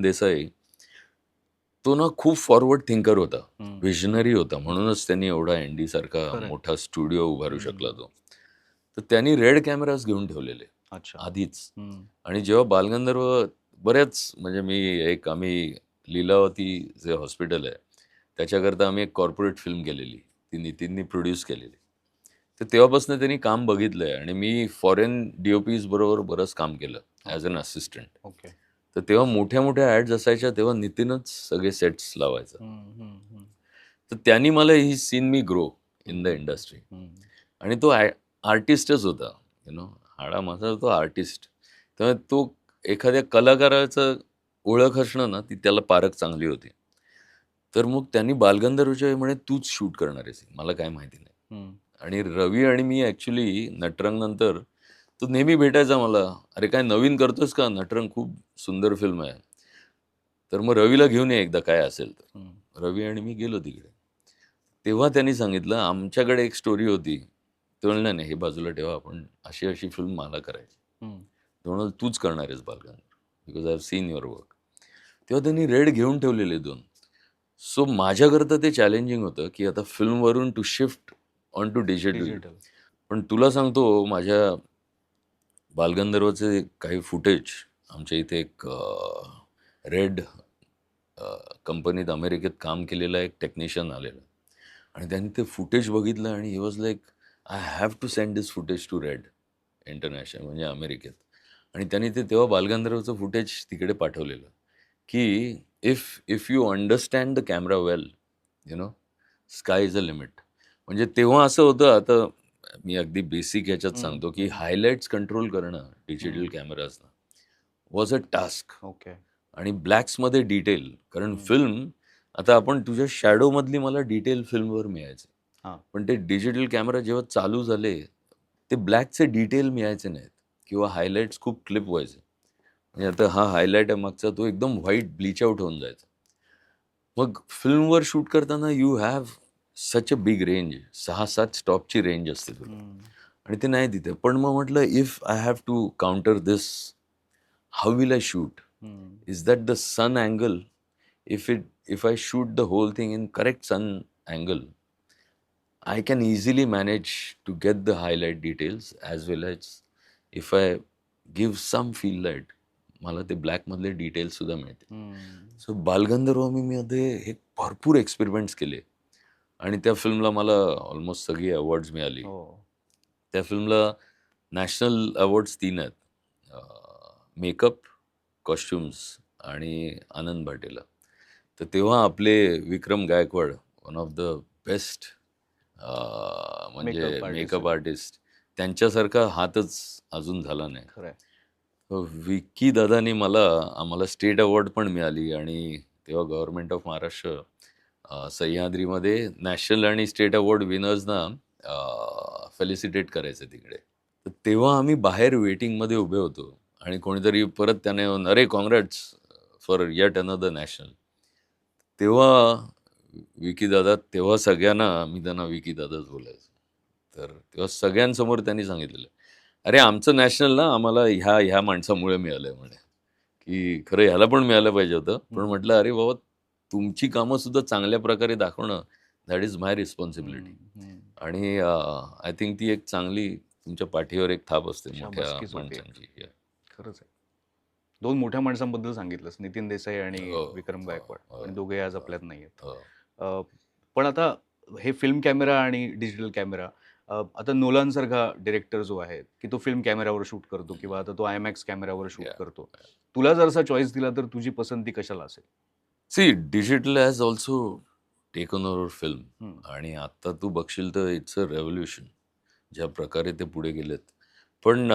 Speaker 1: देसाई. तो ना खूप फॉरवर्ड थिंकर होता,
Speaker 3: हं.
Speaker 1: विजनरी होता. म्हणूनच त्यांनी एवढा एनडी सारखा
Speaker 3: खरंय.
Speaker 1: मोठा स्टुडिओ उभारू
Speaker 3: हं.
Speaker 1: शकला तो. तर त्यांनी रेड कॅमेराज घेऊन ठेवलेले
Speaker 3: अच्छा.
Speaker 1: आधीच.
Speaker 3: हं.
Speaker 1: आणि जेव्हा बालगंधर्व बऱ्याच म्हणजे आम्ही लीलावती जे हॉस्पिटल आहे, त्याच्याकरता आम्ही एक कॉर्पोरेट फिल्म केलेली. ती नितीननी प्रोड्यूस केलेली. तर तेव्हापासून त्यांनी काम बघितलंय आणि मी फॉरेन डी-ओ-पीज बरोबर बरंच काम केलं ॲज अन असिस्टंट.
Speaker 3: ओके.
Speaker 1: तर तेव्हा मोठ्या-मोठ्या ॲड्स असायच्या, तेव्हा नितीनच सगळे सेट्स लावायचा.
Speaker 3: हं, हं, हं.
Speaker 1: तर त्यांनी मला he seen me grow in the industry.
Speaker 3: हं.
Speaker 1: आणि तो आर्टिस्टच होता. हाडा माझा तो आर्टिस्ट. त्यामुळे तो एखाद्या कलाकाराचं ओळख असणं ना, ती त्याला पारख चांगली होती. तर मग त्यांनी बालगंधर्वच्या वेळी म्हणे, "तूच शूट करणार आहेस." मला काय माहिती नाही.
Speaker 3: हं.
Speaker 1: आणि रवी आणि मी ॲक्चुअली नटरंग नंतर तो नेहमी भेटायचा मला. "अरे, काय नवीन करतोयस का? नटरंग खूप सुंदर फिल्म आहे." तर मग रवीला घेऊन ये एकदा काय असेल तर.
Speaker 3: हं.
Speaker 1: रवी आणि मी गेलो तिकडे. तेव्हा त्यांनी सांगितलं, "आमच्याकडे एक स्टोरी होती." ते म्हणले, "नाही, हे बाजूला ठेवा. आपण अशी फिल्म मला करायची."
Speaker 3: हं.
Speaker 1: ते म्हणाले, "तूच करणार आहेस Balgandharva. Because I have scene your work." तेव्हा त्यांनी रेड घेऊन ठेवलेले 2. सो माझ्याकरता ते चॅलेंजिंग होतं, की आता फिल्मवरून to shift on to digital.
Speaker 3: Digital.
Speaker 1: पण तुला सांगतो माझ्या बालगंधर्वचे काही फुटेज आमच्या इथे एक रेड कंपनीत अमेरिकेत काम केलेला एक टेक्निशियन आलेला. आणि त्यांनी ते फुटेज बघितलं आणि he was like, I have to send this footage to Red International म्हणजे अमेरिकेत. आणि त्यांनी ते तेव्हा बालगंधर्वचं फुटेज तिकडे पाठवलेलं, की if you understand the camera well, sky is a limit. म्हणजे तेव्हा असं होतं, आता मी अगदी बेसिक ह्याच्यात
Speaker 3: हं,
Speaker 1: सांगतो, की
Speaker 3: हं.
Speaker 1: हायलाइट्स कंट्रोल करणं डिजिटल
Speaker 3: हं.
Speaker 1: कॅमेराजनं वॉज अ टास्क.
Speaker 3: ओके.
Speaker 1: आणि ब्लॅक्समध्ये डिटेल, कारण
Speaker 3: हं.
Speaker 1: फिल्म आता आपण तुझ्या शॅडोमधली मला डिटेल फिल्मवर मिळायचे.
Speaker 3: हां.
Speaker 1: पण ते डिजिटल कॅमेरा जेव्हा चालू झाले, ते ब्लॅकचे डिटेल मिळायचे नाहीत किंवा हायलाइट्स खूप क्लिप व्हायचे. म्हणजे आता हा हायलाइट आहे मागचा, तो एकदम व्हाईट ब्लीच आउट होऊन जायचा. मग फिल्मवर शूट करताना you have such a big range. 6-7 स्टॉपची रेंज असते तुला.
Speaker 3: हं.
Speaker 1: आणि ते नाही तिथे. पण मग म्हटलं, if I have to counter this, how will I shoot?
Speaker 3: हं.
Speaker 1: Is that the sun angle? If I shoot the whole thing in correct sun angle, I can easily manage to get the highlight details as well as if I give some fill light, मला ते ब्लॅक मधले डिटेल्स सुद्धा मिळते.
Speaker 3: हं.
Speaker 1: सो बालगंधर्व मध्ये हे भरपूर एक्सपेरिमेंट्स केले. आणि त्या फिल्मला मला ऑलमोस्ट सगळी अवॉर्ड्स मिळाली.
Speaker 3: हो.
Speaker 1: त्या फिल्मला नॅशनल अवॉर्ड्स 3 आहेत. मेकअप, कॉस्ट्युम्स आणि आनंद भाटेला. तर तेव्हा आपले Vikram Gaikwad, one of the best म्हणजे
Speaker 3: मेकअप आर्टिस्ट
Speaker 1: मेकअप
Speaker 3: होते.
Speaker 1: आर्टिस्ट, त्यांच्यासारखा हातच अजून झाला नाही.
Speaker 3: खरंय.
Speaker 1: विकी दादानी आम्हाला स्टेट अवॉर्ड पण मिळाली. आणि तेव्हा गव्हर्नमेंट ऑफ महाराष्ट्र सह्याद्रीमध्ये नॅशनल आणि स्टेट अवॉर्ड विनर्सना फेलिसिटेट करायचं तिकडे. तर तेव्हा आम्ही बाहेर वेटिंगमध्ये उभे होतो आणि कोणीतरी परत त्याने येऊन, "अरे congrats for eight another national." तेव्हा विकी दादा, तेव्हा सगळ्यांना मी त्यांना विकी दादाच बोलायचो. तर तेव्हा सगळ्यांसमोर त्यांनी सांगितलेलं, "अरे आमचं नॅशनल ना आम्हाला ह्या माणसामुळे मिळालंय" म्हणे, की खरं ह्याला पण मिळालं पाहिजे होतं. पण
Speaker 3: हं.
Speaker 1: म्हटलं, "अरे बाबा, तुमची कामं सुद्धा चांगल्या प्रकारे दाखवणं, दॅट इज माय रिस्पॉन्सिबिलिटी."
Speaker 3: हं. हं.
Speaker 1: आणि आय थिंक ती एक चांगली तुमच्या पाठीवर एक थाप असते मोठ्या
Speaker 3: शाबासकीच होती एक.
Speaker 1: माणसांची. Yeah.
Speaker 3: खरंच आहे. 2 मोठ्या माणसांबद्दल सांगितलंस. नितीन देसाई आणि
Speaker 1: हो,
Speaker 3: विक्रम
Speaker 1: हो,
Speaker 3: गायकवाड
Speaker 1: हो,
Speaker 3: आणि दोघेही आज
Speaker 1: हो,
Speaker 3: आपल्यात नाहीयेत.
Speaker 1: हो.
Speaker 3: अ, पण आता हे फिल्म कॅमेरा आणि डिजिटल कॅमेरा आता नोलान सारखा डिरेक्टर जो आहे की तो फिल्म कॅमेऱ्यावर शूट करतो किंवा आता तो आयमॅक्स कॅमेऱ्यावर शूट
Speaker 1: Yeah.
Speaker 3: करतो, तुला जर असा चॉईस दिला तर तुझी पसंती कशाला असेल?
Speaker 1: See digital has also taken over film.
Speaker 3: Hmm.
Speaker 1: आणि आता तू बघशील तर इट्स अ रेव्होल्युशन ज्या प्रकारे ते पुढे गेलेत. पण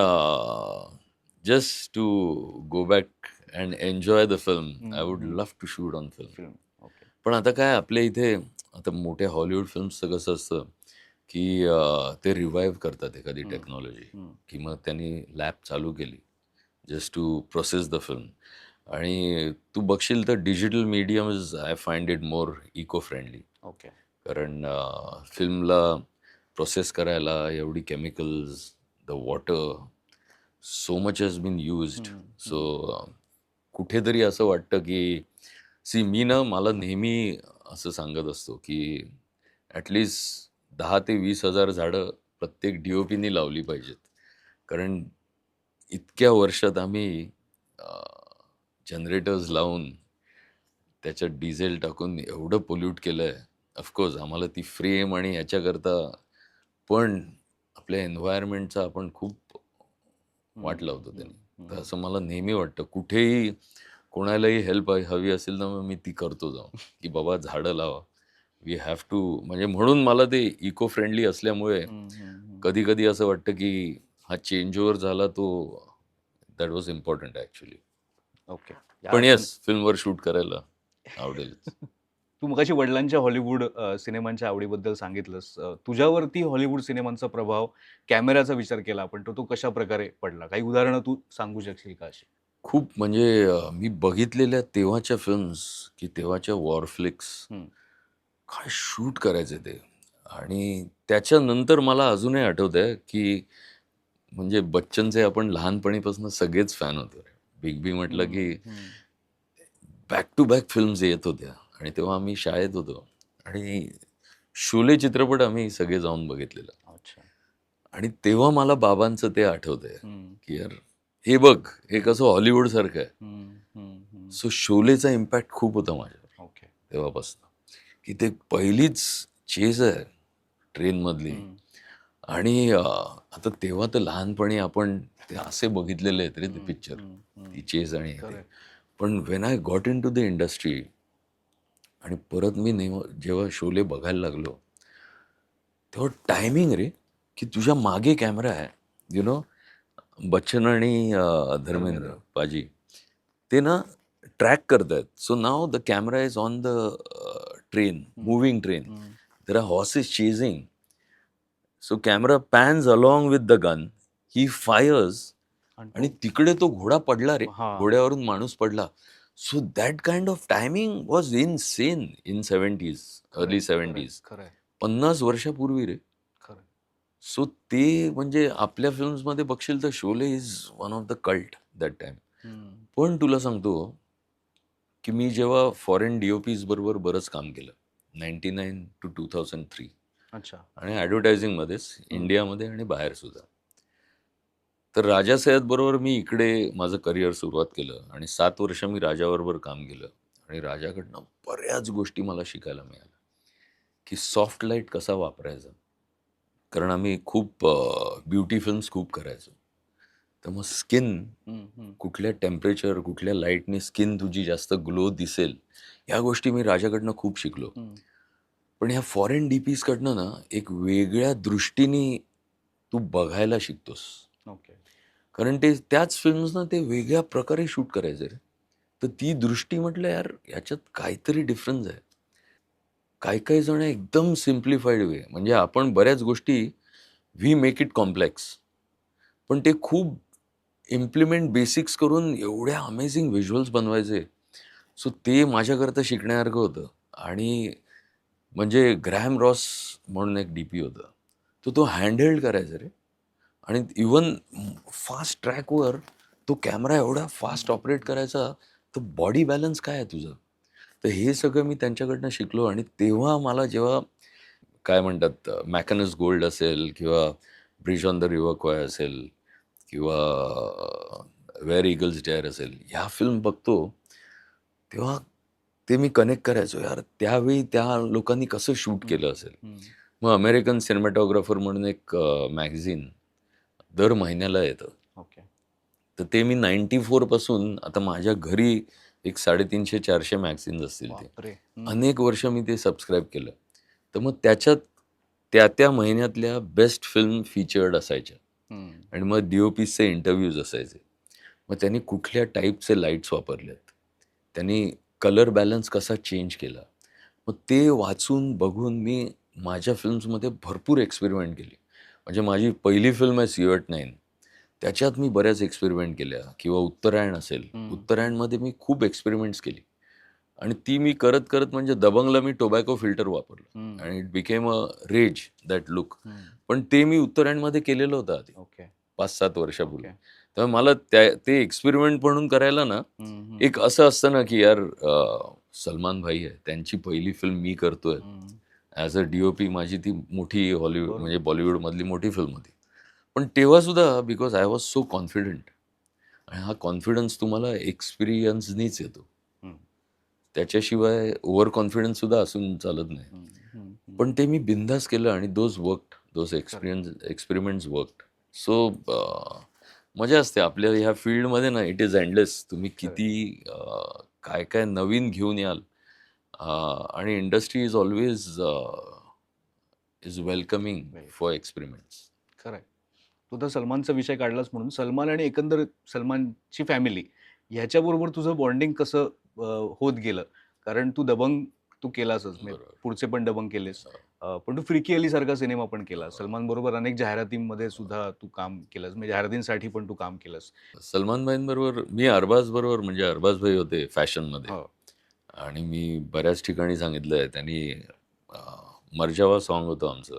Speaker 1: just to go back and enjoy the film I would love to shoot on film.
Speaker 3: Film. Okay.
Speaker 1: पण आता काय आपल्या इथे आता मोठ्या हॉलिवूड फिल्मचं कसं असतं की ते रिवाईव्ह करतात एखादी टेक्नॉलॉजी की मग त्यांनी लॅब चालू केली just to process the film. आणि तू बघशील तर digital medium is I find it more eco friendly.
Speaker 3: Okay.
Speaker 1: कारण फिल्मला प्रोसेस करायला एवढी chemicals, the water, so much has been used. So कुठेतरी असं वाटतं की सी मला नेहमी असं सांगत असतो की ॲटलिस्ट 10 ते 20,000 झाडं प्रत्येक DOPनी लावली पाहिजेत. कारण इतक्या वर्षात आम्ही जनरेटर्स लावून त्याच्यात डिझेल टाकून एवढं पोल्यूट केलं आहे. ऑफकोर्स आम्हाला ती फ्रेम आणि ह्याच्याकरता पण आपल्या एन्व्हायरमेंटचा आपण खूप वाट लावतो त्यांनी. तर असं मला नेहमी वाटतं कुठेही कोणालाही हेल्प हवी असेल तर मग मी ती करतो जाऊन की बाबा झाडं लावा. वी हॅव टू म्हणजे म्हणून मला ते इको फ्रेंडली असल्यामुळे कधी कधी असं वाटतं की हा चेंज ओव्हर झाला तो that was important actually.
Speaker 3: Okay.
Speaker 1: पण येस फिल्मवर शूट करायला आवडेल.
Speaker 3: तू मगाशी वडिलांच्या हॉलिवूड सिनेमांच्या आवडीबद्दल सांगितलंस. तुझ्यावरती हॉलिवूड सिनेमांचा प्रभाव कॅमेऱ्याचा विचार केला पण तो कशा प्रकारे पडला? काही उदाहरणं तू सांगू शकशील का अशी?
Speaker 1: खूप म्हणजे मी बघितलेल्या तेव्हाच्या फिल्म्स की तेव्हाच्या वॉर फ्लिक्स काय शूट करायचे ते. आणि त्याच्यानंतर मला अजूनही आठवत आहे की म्हणजे बच्चनचे आपण लहानपणीपासून सगळेच फॅन होतो. बिग बी म्हटलं की बॅक टू बॅक फिल्म्स येत होत्या आणि तेव्हा आम्ही शाळेत होतो आणि शोले चित्रपट आम्ही सगळे जाऊन बघितलेलं.
Speaker 3: अच्छा.
Speaker 1: आणि तेव्हा मला बाबांचं ते आठवतंय की यार हे बघ हे कसं हॉलिवूड सारखं आहे. सो शोलेचा इम्पॅक्ट खूप होता माझ्यावर
Speaker 3: ओके.
Speaker 1: तेव्हापासून की ते पहिलीच चेज आहे ट्रेनमधली. आणि आता तेव्हा तर लहानपणी आपण ते असे बघितलेले आहेत रे ते पिक्चर ती चेज आणि ते. पण when I got into the industry आणि परत मी जेव्हा शोले बघायला लागलो तेव्हा टायमिंग रे की तुझ्या मागे कॅमेरा आहे यु नो. बच्चन आणि धर्मेंद्र पाजी ते ना ट्रॅक करतायत. So now the camera is on the train moving train. There are horses chasing. So camera pans along with the gun. He fires आणि तिकडे तो घोडा पडला रे. घोड्यावरून माणूस पडला. So that kind of timing was insane in 70s early 70s. 50 वर्षापूर्वी रे. सो ते म्हणजे आपल्या फिल्म्समध्ये बघशील तर Sholay is one of the cult that time. पण तुला सांगतो की मी जेव्हा फॉरेन DOPs बरोबर बरंच काम केलं 99 to 2003.
Speaker 3: अच्छा.
Speaker 1: आणि ॲडव्हर्टायझिंगमध्येच इंडियामध्ये आणि बाहेर सुद्धा. तर राजा सय्यद बरोबर मी इकडे माझं करिअर सुरुवात केलं आणि 7 वर्ष मी राजाबरोबर काम केलं. आणि राजाकडनं बऱ्याच गोष्टी मला शिकायला मिळाल्या की सॉफ्ट लाईट कसा वापरायचा. कारण आम्ही खूप ब्युटी फिल्म्स खूप करायचो. तर मग स्किन कुठल्या टेम्परेचर कुठल्या लाईटने स्किन तुझी जास्त ग्लो दिसेल ह्या गोष्टी मी राजाकडनं खूप शिकलो. पण ह्या फॉरेन DPs कडनं ना एक वेगळ्या दृष्टीने तू बघायला शिकतोस.
Speaker 3: ओके.
Speaker 1: कारण ते त्याच फिल्म्स ना ते वेगळ्या प्रकारे शूट करायचे रे. तर ती दृष्टी म्हटलं यार याच्यात काहीतरी डिफरन्स आहे. काही जण एकदम सिम्प्लिफाईड वे म्हणजे आपण बऱ्याच गोष्टी वी मेक इट कॉम्प्लेक्स पण ते खूप इम्प्लिमेंट बेसिक्स करून एवढ्या अमेझिंग व्हिज्युअल्स बनवायचे. सो ते माझ्याकरता शिकण्यासारखं होतं. आणि म्हणजे ग्रॅम रॉस म्हणून एक DP होता. तो हँडहेल्ड करायचा रे. आणि इवन फास्ट ट्रॅकवर तो कॅमेरा एवढा फास्ट ऑपरेट करायचा. तर बॉडी बॅलन्स काय आहे तुझं. तर हे सगळं मी त्यांच्याकडनं शिकलो. आणि तेव्हा मला जेव्हा काय म्हणतात मॅकॅनस गोल्ड असेल किंवा ब्रिज ऑन द रिव्हर क्वाय असेल किंवा वेअर ईगल्स डेअर असेल ह्या फिल्म बघतो तेव्हा ते मी कनेक्ट करायचो यार त्यावेळी त्या लोकांनी कसं शूट केलं असेल. मग अमेरिकन सिनेमॅटोग्राफर म्हणून एक मॅगझिन दर महिन्याला येतं.
Speaker 3: ओके.
Speaker 1: तर ते मी 94 पासून आता माझ्या घरी एक 350-400 मॅगझिन्स असतील ते.
Speaker 3: बापरे.
Speaker 1: अनेक वर्ष मी ते सबस्क्राईब केलं. तर मग त्याच्यात त्या महिन्यातल्या बेस्ट फिल्म फीचर्ड असायच्या आणि मग DOPचे इंटरव्ह्यूज असायचे. मग त्यांनी कुठल्या टाईपचे लाईट्स वापरलेत, त्यांनी कलर बॅलन्स कसा चेंज केला. मग ते वाचून बघून मी माझ्या फिल्म्समध्ये भरपूर एक्सपेरिमेंट केली. म्हणजे माझी पहिली फिल्म आहे CO9, त्याच्यात मी बऱ्याच एक्सपेरिमेंट केल्या. किंवा उत्तरायण असेल, उत्तरायणमध्ये मी खूप एक्सपेरिमेंट्स केली आणि ती मी करत करत म्हणजे दबंगला मी टोबॅको फिल्टर वापरलं आणि it became a rage that look. पण ते मी उत्तरायणमध्ये केलेलं होतं आधी
Speaker 3: ओके.
Speaker 1: 5-7 वर्षापूर्वी. त्यामुळे मला ते एक्सपेरिमेंट म्हणून करायला ना एक असं असतं ना की यार सलमान भाई आहे, त्यांची पहिली फिल्म मी करतोय ॲज अ DOP. माझी ती मोठी हॉलिवूड म्हणजे बॉलिवूडमधली मोठी फिल्म होती. पण तेव्हा सुद्धा because I was so confident, आणि हा कॉन्फिडन्स तुम्हाला एक्सपिरियन्सनीच येतो. त्याच्याशिवाय ओव्हर कॉन्फिडन्स सुद्धा असून चालत नाही. पण ते मी बिंदास केलं आणि दोज एक्सपेरिमेंट्स वर्कड. सो मजा असते आपल्या ह्या फील्डमध्ये ना. It is endless. तुम्ही किती काय काय नवीन घेऊन याल. आणि industry is always is welcoming for experiments.
Speaker 3: खरं आहे. तू तर सलमानचा विषय काढलास म्हणून सलमान आणि एकंदर सलमानची फॅमिली ह्याच्याबरोबर तुझं बॉन्डिंग कसं होत गेलं? कारण तू दबंग तू केलासच, पुढचे पण दबंग केलेस, पण तू फ्रिकी अली सारखा सिनेमा पण केला. सलमान बरोबर अनेक जाहिरातींमध्ये सुद्धा तू काम केलंस, म्हणजे जाहिरातींसाठी पण तू काम केलंस.
Speaker 1: सलमान भाईंबरोबर मी अरबाज बरोबर, म्हणजे अरबाज भाई होते फॅशनमध्ये,
Speaker 3: हो.
Speaker 1: आणि मी बऱ्याच ठिकाणी सांगितलंय. त्यांनी मर्जावा सॉन्ग होतं आमचं,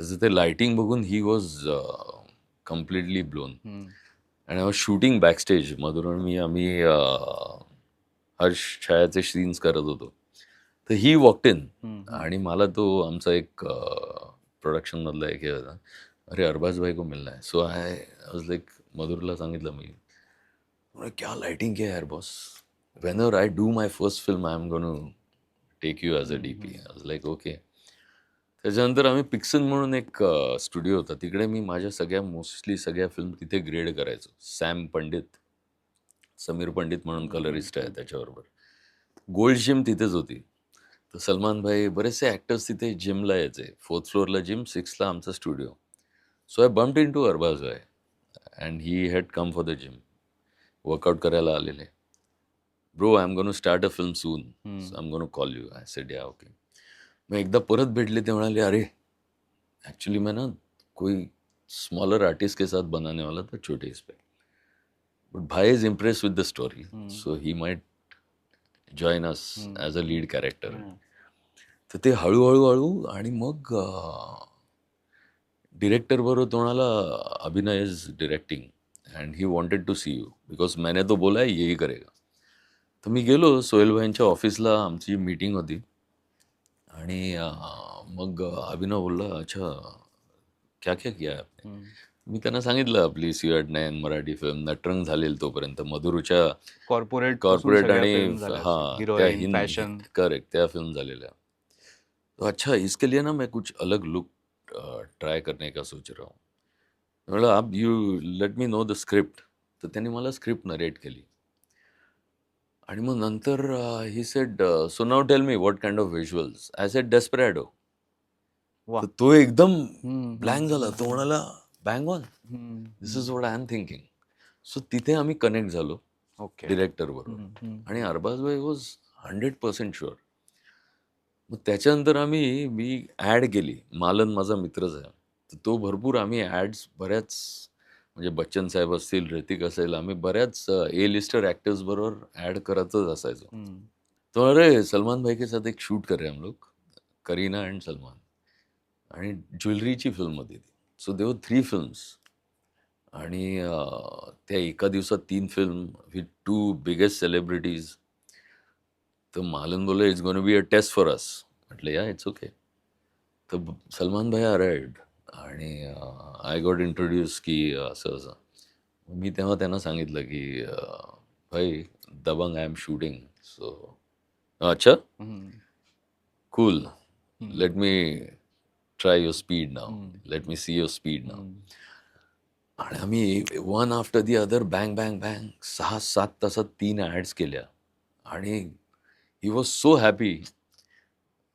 Speaker 1: त्याचं ते लाइटिंग बघून ही वॉज कम्प्लिटली ब्लोन. आणि आय वॉज शूटिंग बॅकस्टेज. मधुर आणि आम्ही हर्ष छायाचे सीन्स करत होतो. तर ही वॉकड इन आणि मला तो आमचा एक प्रोडक्शन मधला एक हे होता, अरे अरबाज भाई को मिलना है. सो आय वॉज लाईक, मधुरला सांगितलं मी, क्या लाइटिंग क्या यार boss, whenever I do my first film I am going to take you as a DP. I was like okay. त्याच्यानंतर आम्ही पिक्सन म्हणून एक स्टुडिओ होता, तिकडे मी माझ्या मोस्टली सगळ्या फिल्म तिथे ग्रेड करायचो. सॅम पंडित, समीर पंडित म्हणून कलरिस्ट आहे, त्याच्याबरोबर गोल्ड जिम तिथेच होती. तर सलमान भाई, बरेचसे ॲक्टर्स तिथे जिमला यायचे. 4th फ्लोअरला जिम, 6th आमचा studio. So I bumped in to Arbaaz bhai and he had come for the gym. Workout करायला आलेले. Bro I am gonna start a film soon, so I am gonna call you. I said ya okay. मग एकदा परत भेटले, ते म्हणाले अरे एक्चुअली मैं ना कोई स्मॉलर आर्टिस्ट के साथ बनाने वाला था, छोटे इस पे, बट भाई इज इम्प्रेस विद the story, so he might join us as a lead character. तर ते हळूहळू आणि मग डिरेक्टर बरोबर तो म्हणाला Abhinay is directing and he wanted to see you because मैंने तो बोला है यही करेगा. तर मी गेलो सोहेल भाईंच्या ऑफिसला, आमची मीटिंग होती. आणि मग अभिनव बोलला अच्छा क्या क्या किया आपने. मी त्यांना सांगितलं आपली CO9 मराठी फिल्म, नटरंग झालेली तोपर्यंत, मधुरच्या
Speaker 3: कॉर्पोरेट
Speaker 1: आणि त्या
Speaker 3: फॅशन.
Speaker 1: करेक्ट, त्या फिल्म झालेल्या. तो अच्छा इसके लिए ना मैं कुछ अलग लुक ट्राय करने का सोच रहा हूँ. म्हणलं आप you let me know the script. तर त्यांनी मला स्क्रिप्ट नरेट केली. आणि मग नंतर he said so now tell me what kind of visuals. I said desperado. तर तो एकदम ब्लँक झाला. तो म्हणाला bang on, this is what I am thinking. So तिथे आम्ही कनेक्ट झालो डिरेक्टर बरोबर. आणि अरबाज भाई वॉज 100% शुअर. मग त्याच्यानंतर मी ॲड केली. मालन माझा मित्रच आहे, तर तो भरपूर आम्ही ॲड्स बऱ्याच, म्हणजे बच्चन साहेब असतील, ऋतिक असेल, आम्ही बऱ्याच A-लिस्टर ॲक्टर्स बरोबर ॲड करतच असायचो. तो अरे सलमान भाई के साथ एक शूट कर रहे हम लोग, करीना अँड सलमान, आणि ज्वेलरीची फिल्म होती ती. सो देवर 3 फिल्म्स आणि त्या एका दिवसात 3 फिल्म विथ 2 बिगेस्ट सेलिब्रिटीज. तर मालन बोलले it's gonna be a test for us. म्हटलं या इट्स ओके. तर सलमान भाई अराइव्ड आणि आय गॉट इंट्रोड्यूस की असं असं. मी तेव्हा त्यांना सांगितलं की bhai Dabangg I am shooting. So अच्छा cool, let me try your speed now, let me see your speed now. आणि आम्ही one after the other bang bang bang 6-7 तासात 3 ॲड्स केल्या आणि he was so happy.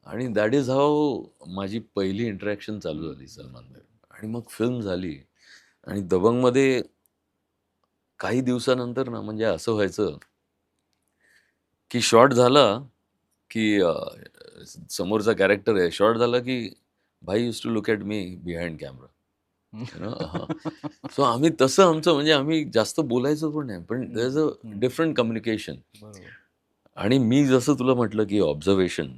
Speaker 1: And that is how माझी पहिली इंटरॅक्शन चालू झाली सलमान भाई. आणि मग फिल्म झाली आणि दबंगमध्ये काही दिवसानंतर ना म्हणजे असं व्हायचं की शॉट झाला की समोरचा कॅरेक्टर आहे, शॉट झाला की भाई used to look at me behind camera. So आम्ही तसं आमचं म्हणजे आम्ही जास्त बोलायचं पण नाही, पण there is a different communication. आणि मी जसं तुला म्हटलं की ऑब्झर्वेशन,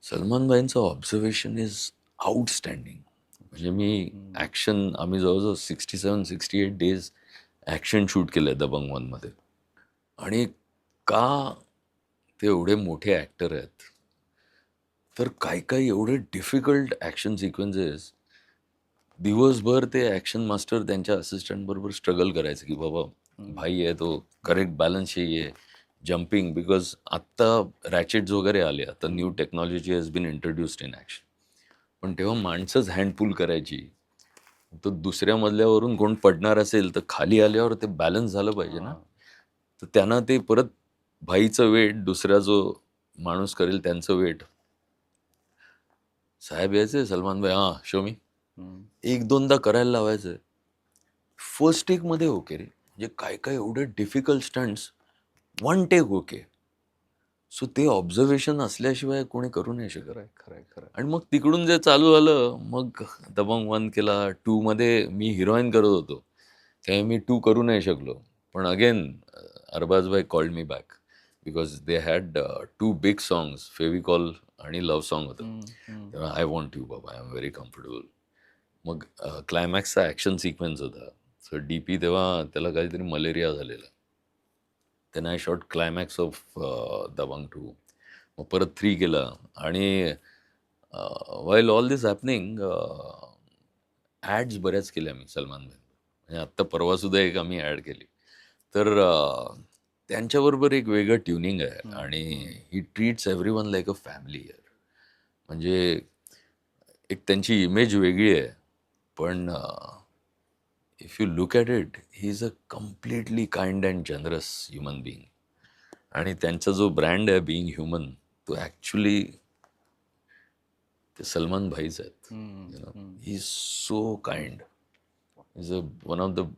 Speaker 1: सलमान भाईंचं ऑब्झर्वेशन इज आउटस्टँडिंग. म्हणजे मी ॲक्शन, आम्ही जवळजवळ 67-68 डेज ॲक्शन शूट केलं आहे दबंग 1मध्ये. आणि का ते एवढे मोठे ॲक्टर आहेत, तर काही काही एवढे डिफिकल्ट ॲक्शन सिक्वेन्सेस दिवसभर ते ॲक्शन मास्टर त्यांच्या असिस्टंट बरोबर स्ट्रगल करायचं की बाबा भाई आहे तो करेक्ट बॅलन्स आहे, जम्पिंग, बिकॉज आत्ता रॅचेट्स वगैरे आले, आता new technology has been introduced in action. पण तेव्हा माणसंच हँडपुल करायची, तर दुसऱ्या मजल्यावरून कोण पडणार असेल तर खाली आल्यावर ते बॅलन्स झालं पाहिजे ना. तर त्यांना ते परत भाईचं वेट, दुसरा जो माणूस करेल त्यांचं वेट, साहेब यायचे सलमान भाई हां शो मी, 1-2दा करायला लावायचं. फर्स्ट टेकमध्ये ओके रे, म्हणजे काय काय एवढे difficult stunts 1 take okay. So ते ऑब्झर्वेशन असल्याशिवाय कोणी करू नाही शकत.
Speaker 3: खरं.
Speaker 1: आणि मग तिकडून जे चालू झालं, मग दबंग 1 केला. 2मध्ये मी हिरोईन करत होतो, त्यामुळे मी 2 करू नाही शकलो. पण अगेन अरबाज भाई called me back because they had 2 big songs, Fevicol आणि लव्ह सॉंग होतं. तेव्हा आय वॉन्ट यू बाबा, आय एम व्हेरी कम्फर्टेबल. मग क्लायमॅक्सचा ॲक्शन सिक्वेन्स होता. सो डीपी तेव्हा त्याला काहीतरी मलेरिया झालेला. Then I shot climax of Dabangg 2. मग परत 3 केला. आणि while all this happening, ads बऱ्याच केल्या मी सलमान भाई. म्हणजे आत्ता परवासुद्धा एक आम्ही ॲड केली. तर त्यांच्याबरोबर एक वेगळं ट्युनिंग आहे आणि ही treats everyone like a family here. म्हणजे एक त्यांची इमेज वेगळी आहे, पण if you look at it, he is a completely kind and generous human being. आणि त्यांचा जो ब्रँड आहे बिईंग ह्युमन, तो ॲक्च्युली ते सलमान भाईच आहेत. He is so kind, is a one of the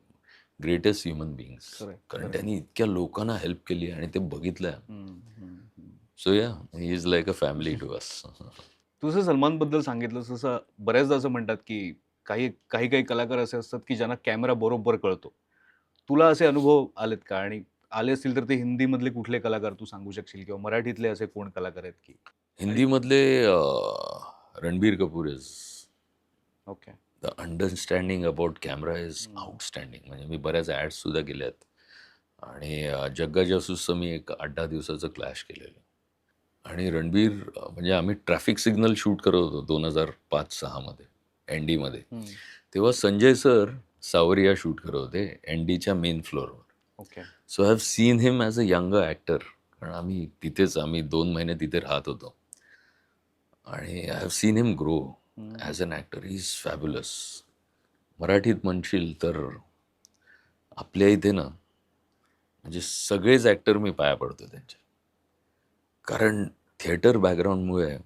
Speaker 1: greatest human beings. कारण त्यांनी इतक्या लोकांना हेल्प केली आणि ते बघितलं. So ya, he is like a family to us.
Speaker 3: तू जसं सलमानबद्दल सांगितलं तसं बऱ्याचदा असं म्हणतात की काही कलाकार असे असतात की ज्यांना कॅमेरा बरोबर कळतो. तुला असे अनुभव आलेत का? आणि आले असतील तर ते हिंदीमधले कुठले कलाकार तू सांगू शकशील, किंवा मराठीतले असे कोण कलाकार आहेत की?
Speaker 1: हिंदीमधले Ranbir Kapoor is
Speaker 3: okay.
Speaker 1: The understanding about camera is outstanding. म्हणजे मी बऱ्याच ॲड्ससुद्धा केल्या आहेत. आणि जग्गा जासूसचं मी एक 8-10 दिवसाचं क्लॅश केलेलं. आणि रणबीर म्हणजे आम्ही ट्रॅफिक सिग्नल शूट करत होतो 2005-06मध्ये एनडीमध्ये. तेव्हा संजय सर सावरिया शूट करत होते एनडीच्या मेन फ्लोअरवर.
Speaker 3: Okay.
Speaker 1: So I have seen him as a younger actor, कारण आम्ही 2 महिने तिथे राहत होतो. आणि I have seen him grow as an actor. He is fabulous. मराठीत म्हणशील तर आपल्या इथे ना म्हणजे सगळेच ॲक्टर मी पाया पडतो त्यांच्या, कारण थिएटर बॅकग्राऊंडमुळे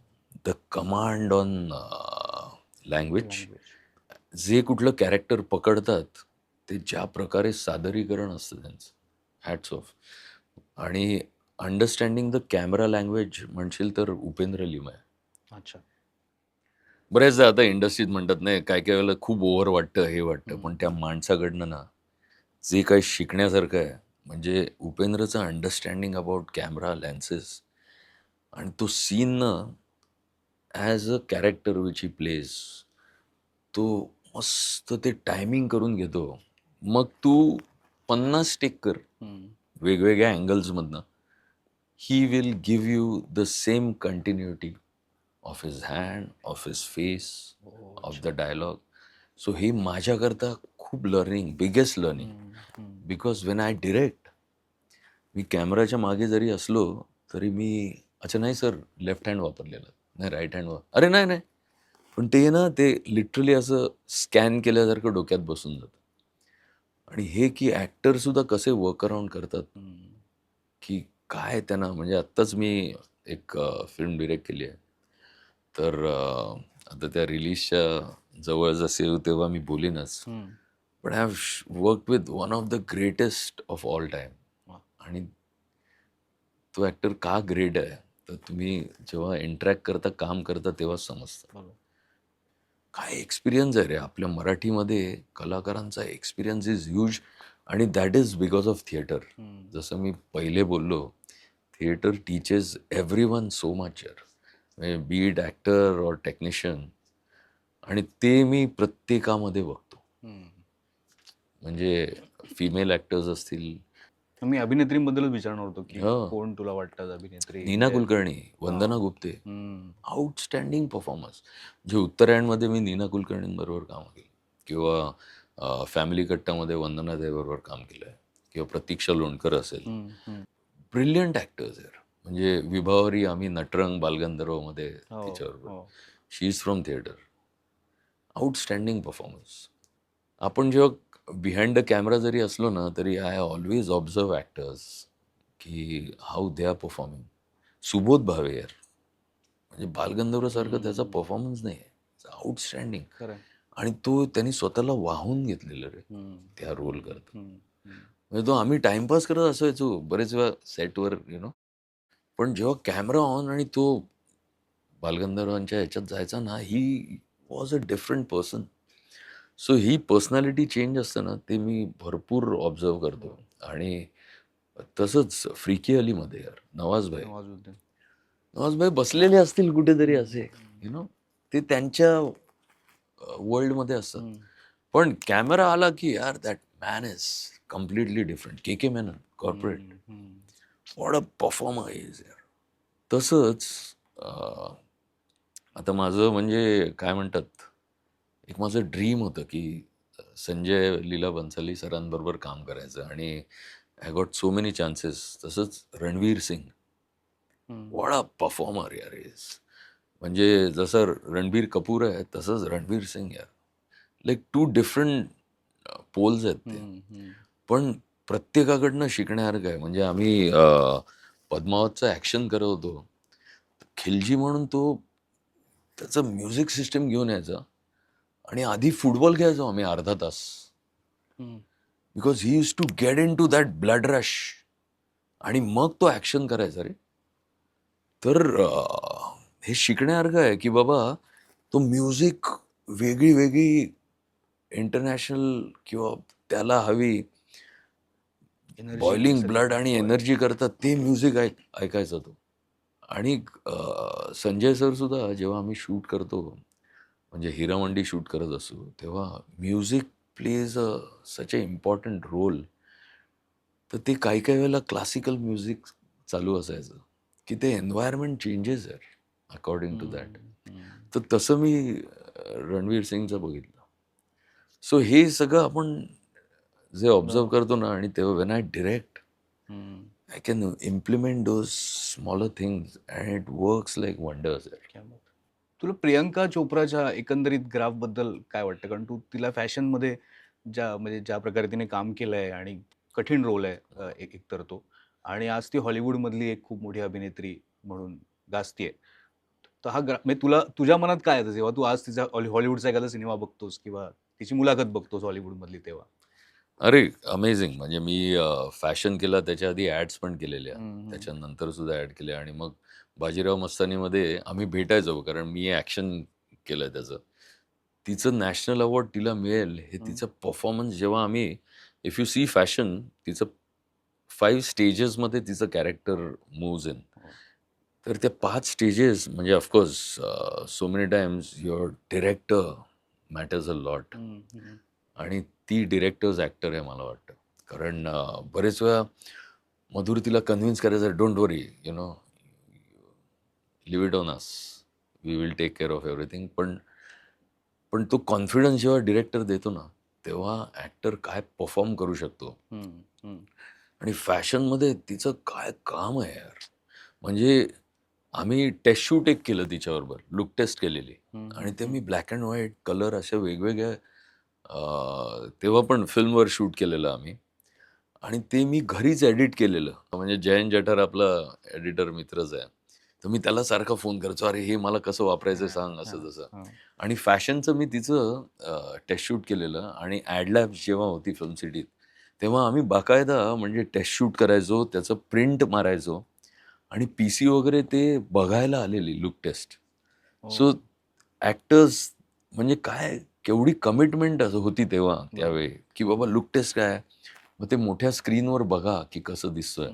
Speaker 1: द कमांड ऑन लँग्वेज, जे कुठलं कॅरेक्टर पकडतात ते ज्या प्रकारे सादरीकरण असतं त्यांचं, हॅट्स ऑफ. आणि अंडरस्टँडिंग द कॅमेरा लँग्वेज म्हणशील तर उपेंद्र लिमये.
Speaker 3: अच्छा.
Speaker 1: बऱ्याचदा आता इंडस्ट्रीत म्हणतात नाही, काय काय वेळेला खूप ओव्हर वाटतं, हे वाटतं, पण त्या माणसाकडनं ना जे काही शिकण्यासारखं आहे. म्हणजे उपेंद्रचं अंडरस्टँडिंग अबाउट कॅमेरा लेन्सेस आणि तो सीन ना as a character which he plays, तो मस्त ते टायमिंग करून घेतो. मग तू 50 टेक कर वेगवेगळ्या अँगल्समधनं, he will give you the same continuity of his hand, of his face, of the dialogue. So हे माझ्याकरता खूप learning, biggest learning. Because when I direct, मी कॅमेराच्या मागे जरी असलो तरी मी अच्छा नाही सर लेफ्ट हँड वापरलेलं, नाही राईट हँड अरे नाही पण ते ना ते लिटरली असं स्कॅन केल्यासारखं डोक्यात बसून जातं. आणि हे की ॲक्टर सुद्धा कसे वर्क अराउंड करतात, की काय त्यांना म्हणजे आत्ताच मी एक फिल्म डिरेक्ट केली आहे. तर आता त्या रिलीजच्या जवळ जसे येऊ तेव्हा मी बोलीनच. But I have work with one of the greatest of all time. आणि तो ॲक्टर का ग्रेट आहे तर तुम्ही जेव्हा इंटरॅक्ट करता, काम करता तेव्हाच समजतं. काय एक्सपिरियन्स आहे रे आपल्या मराठीमध्ये कलाकारांचा एक्सपिरियन्स इज ह्यूज. आणि that is because of theatre. जसं मी पहिले बोललो, theatre teaches everyone so much यार, be it actor or technician. आणि ते मी प्रत्येकामध्ये बघतो. म्हणजे फिमेल ॲक्टर्स असतील.
Speaker 3: मी अभिनेत्रींबद्दलच विचारणार होतो की
Speaker 1: हो.
Speaker 3: कोण तुला वाटतात अभिनेत्री?
Speaker 1: नीना कुलकर्णी, वंदना गुप्ते, आउटस्टँडिंग परफॉर्मन्स. जे उत्तरायणमध्ये मी नीना कुलकर्णींबरोबर काम केलं, किंवा फॅमिली कट्टामध्ये वंदना ताईबरोबर काम केलं आहे, किंवा प्रतीक्षा लोणकर असेल. ब्रिलियंट ॲक्टर्स यार. म्हणजे विभावरी आम्ही नटरंग बालगंधर्वमध्ये तिच्याबरोबर. She is from theatre. Outstanding performance. आपण जेव्हा बिहाइंड द कॅमेरा जरी असलो ना तरी आय ऑलवेज ऑब्झर्व ॲक्टर्स की how they are performing. Subodh Bhave यार, म्हणजे बालगंधर्वसारखं त्याचा परफॉर्मन्स नाही आहे, आउटस्टँडिंग. आणि तो त्यांनी स्वतःला वाहून घेतलेलं रे त्या रोल करता. म्हणजे तो आम्ही टाइमपास करत असायचो बरेच वेळा सेटवर पण जेव्हा कॅमेरा ऑन आणि तो बालगंधर्वांच्या ह्याच्यात जायचा ना, he was a different person. So he personality change असतं ना, ते मी भरपूर ऑब्झर्व करतो. आणि तसंच फ्रिकी अलीमध्ये यार नवाजभाई बसलेले असतील कुठेतरी असे ते त्यांच्या वर्ल्डमध्ये असतात. पण कॅमेरा आला की यार that man is completely different. K Menon corporate, what a performer is यार. तसंच आता माझं म्हणजे काय म्हणतात, एक माझं ड्रीम होतं की संजय लीला बन्साली सरांबरोबर काम करायचं. आणि I got so many chances. तसंच Ranveer Singh, what a performer यार इज. म्हणजे जसं रणबीर कपूर आहे तसंच रणवीर सिंग यार. लाईक टू डिफरंट पोल्स आहेत ते. पण प्रत्येकाकडनं शिकण्यासारखं आहे. म्हणजे आम्ही पद्मावतचं ॲक्शन करत होतो. खिलजी म्हणून तो त्याचं म्युझिक सिस्टम घेऊन यायचा आणि आधी फुटबॉल खेळायचो आम्ही अर्धा तास. Because he used to get into that blood rush. आणि मग तो ॲक्शन करायचा रे. तर हे शिकण्यासारखं आहे की बाबा तो म्युझिक वेगळी वेगळी इंटरनॅशनल किंवा त्याला हवी बॉइलिंग ब्लड आणि एनर्जी करतात ते म्युझिक ऐकायचा तो. आणि संजय सर सुद्धा जेव्हा आम्ही शूट करतो, म्हणजे हिरामंडी शूट करत असतो, तेव्हा music plays such a important role. तर ते काही काही वेळेला क्लासिकल म्युझिक चालू असायचं की ते एन्व्हायरमेंट चेंजेस आहे अकॉर्डिंग टू दॅट. तर तसं मी रणवीर सिंगचं बघितलं. सो हे सगळं आपण जे ऑब्झर्व करतो ना, आणि तेव्हा Wien I direct I can implement those smaller things and it works like wonders.
Speaker 3: तुला प्रियंका चोप्राच्या एकंदरीत ग्राफ बद्दल काय वाटतं? कारण तू तिला फॅशनमध्ये म्हणजे ज्या प्रकारे तिने काम केलंय आणि कठीण रोल आहे एकतर तो, आणि आज ती हॉलिवूडमधली एक खूप मोठी अभिनेत्री म्हणून गाजतीये. तर हा म्हणजे तुझ्या मनात काय येतं जेव्हा तू आज तिचा हॉलिवूडचा एखादा सिनेमा बघतोस किंवा तिची मुलाखत बघतोस हॉलिवूडमधली तेव्हा?
Speaker 1: अरे अमेझिंग. म्हणजे मी फॅशन केला, त्याच्या आधी ॲड्स पण केलेल्या, त्याच्यानंतर सुद्धा ॲड केल्या. आणि मग बाजीराव मस्तानीमध्ये आम्ही भेटायचो कारण मी ॲक्शन केलं त्याचं. तिचं नॅशनल अवॉर्ड तिला मिळेल हे तिचं परफॉर्मन्स जेव्हा आम्ही, इफ यू सी फॅशन, तिचं 5 स्टेजेसमध्ये तिचं कॅरेक्टर मूव्ज इन. तर त्या 5 स्टेजेस म्हणजे of course so many times your director matters a lot. आणि ती डिरेक्टर्स ॲक्टर आहे मला वाटतं. कारण बरेच वेळा मधुर तिला कन्व्हिन्स करायचं, don't worry leave it on us, we will take care of everything. पण तो कॉन्फिडन्स जेव्हा डिरेक्टर देतो ना, तेव्हा ॲक्टर काय परफॉर्म करू शकतो. आणि फॅशनमध्ये तिचं काय काम आहे यार. म्हणजे आम्ही टेस्ट शूट एक केलं तिच्याबरोबर, लुक टेस्ट केलेली. आणि ते मी ब्लॅक अँड व्हाईट कलर अशा वेगवेगळ्या तेव्हा पण फिल्मवर शूट केलेलं आम्ही. आणि ते मी घरीच एडिट केलेलं. म्हणजे जयंत जठार आपला एडिटर मित्रच आहे. तर मी त्याला सारखा फोन करायचो, "अरे हे मला कसं वापरायचं सांग," असं तसं. आणि फॅशनचं मी तिचं टेस्ट शूट केलेलं आणि ॲड लॅब्स जेव्हा होती फिल्म सिटीत, तेव्हा आम्ही बाकायदा म्हणजे टेस्ट शूट करायचो, त्याचं प्रिंट मारायचो आणि पीसी वगैरे ते बघायला आलेली लुक टेस्ट. सो ॲक्टर्स म्हणजे काय केवढी कमिटमेंट होती तेव्हा त्यावेळी, की बाबा लुक टेस्ट काय? मग ते मोठ्या स्क्रीनवर बघा की कसं दिसतोय.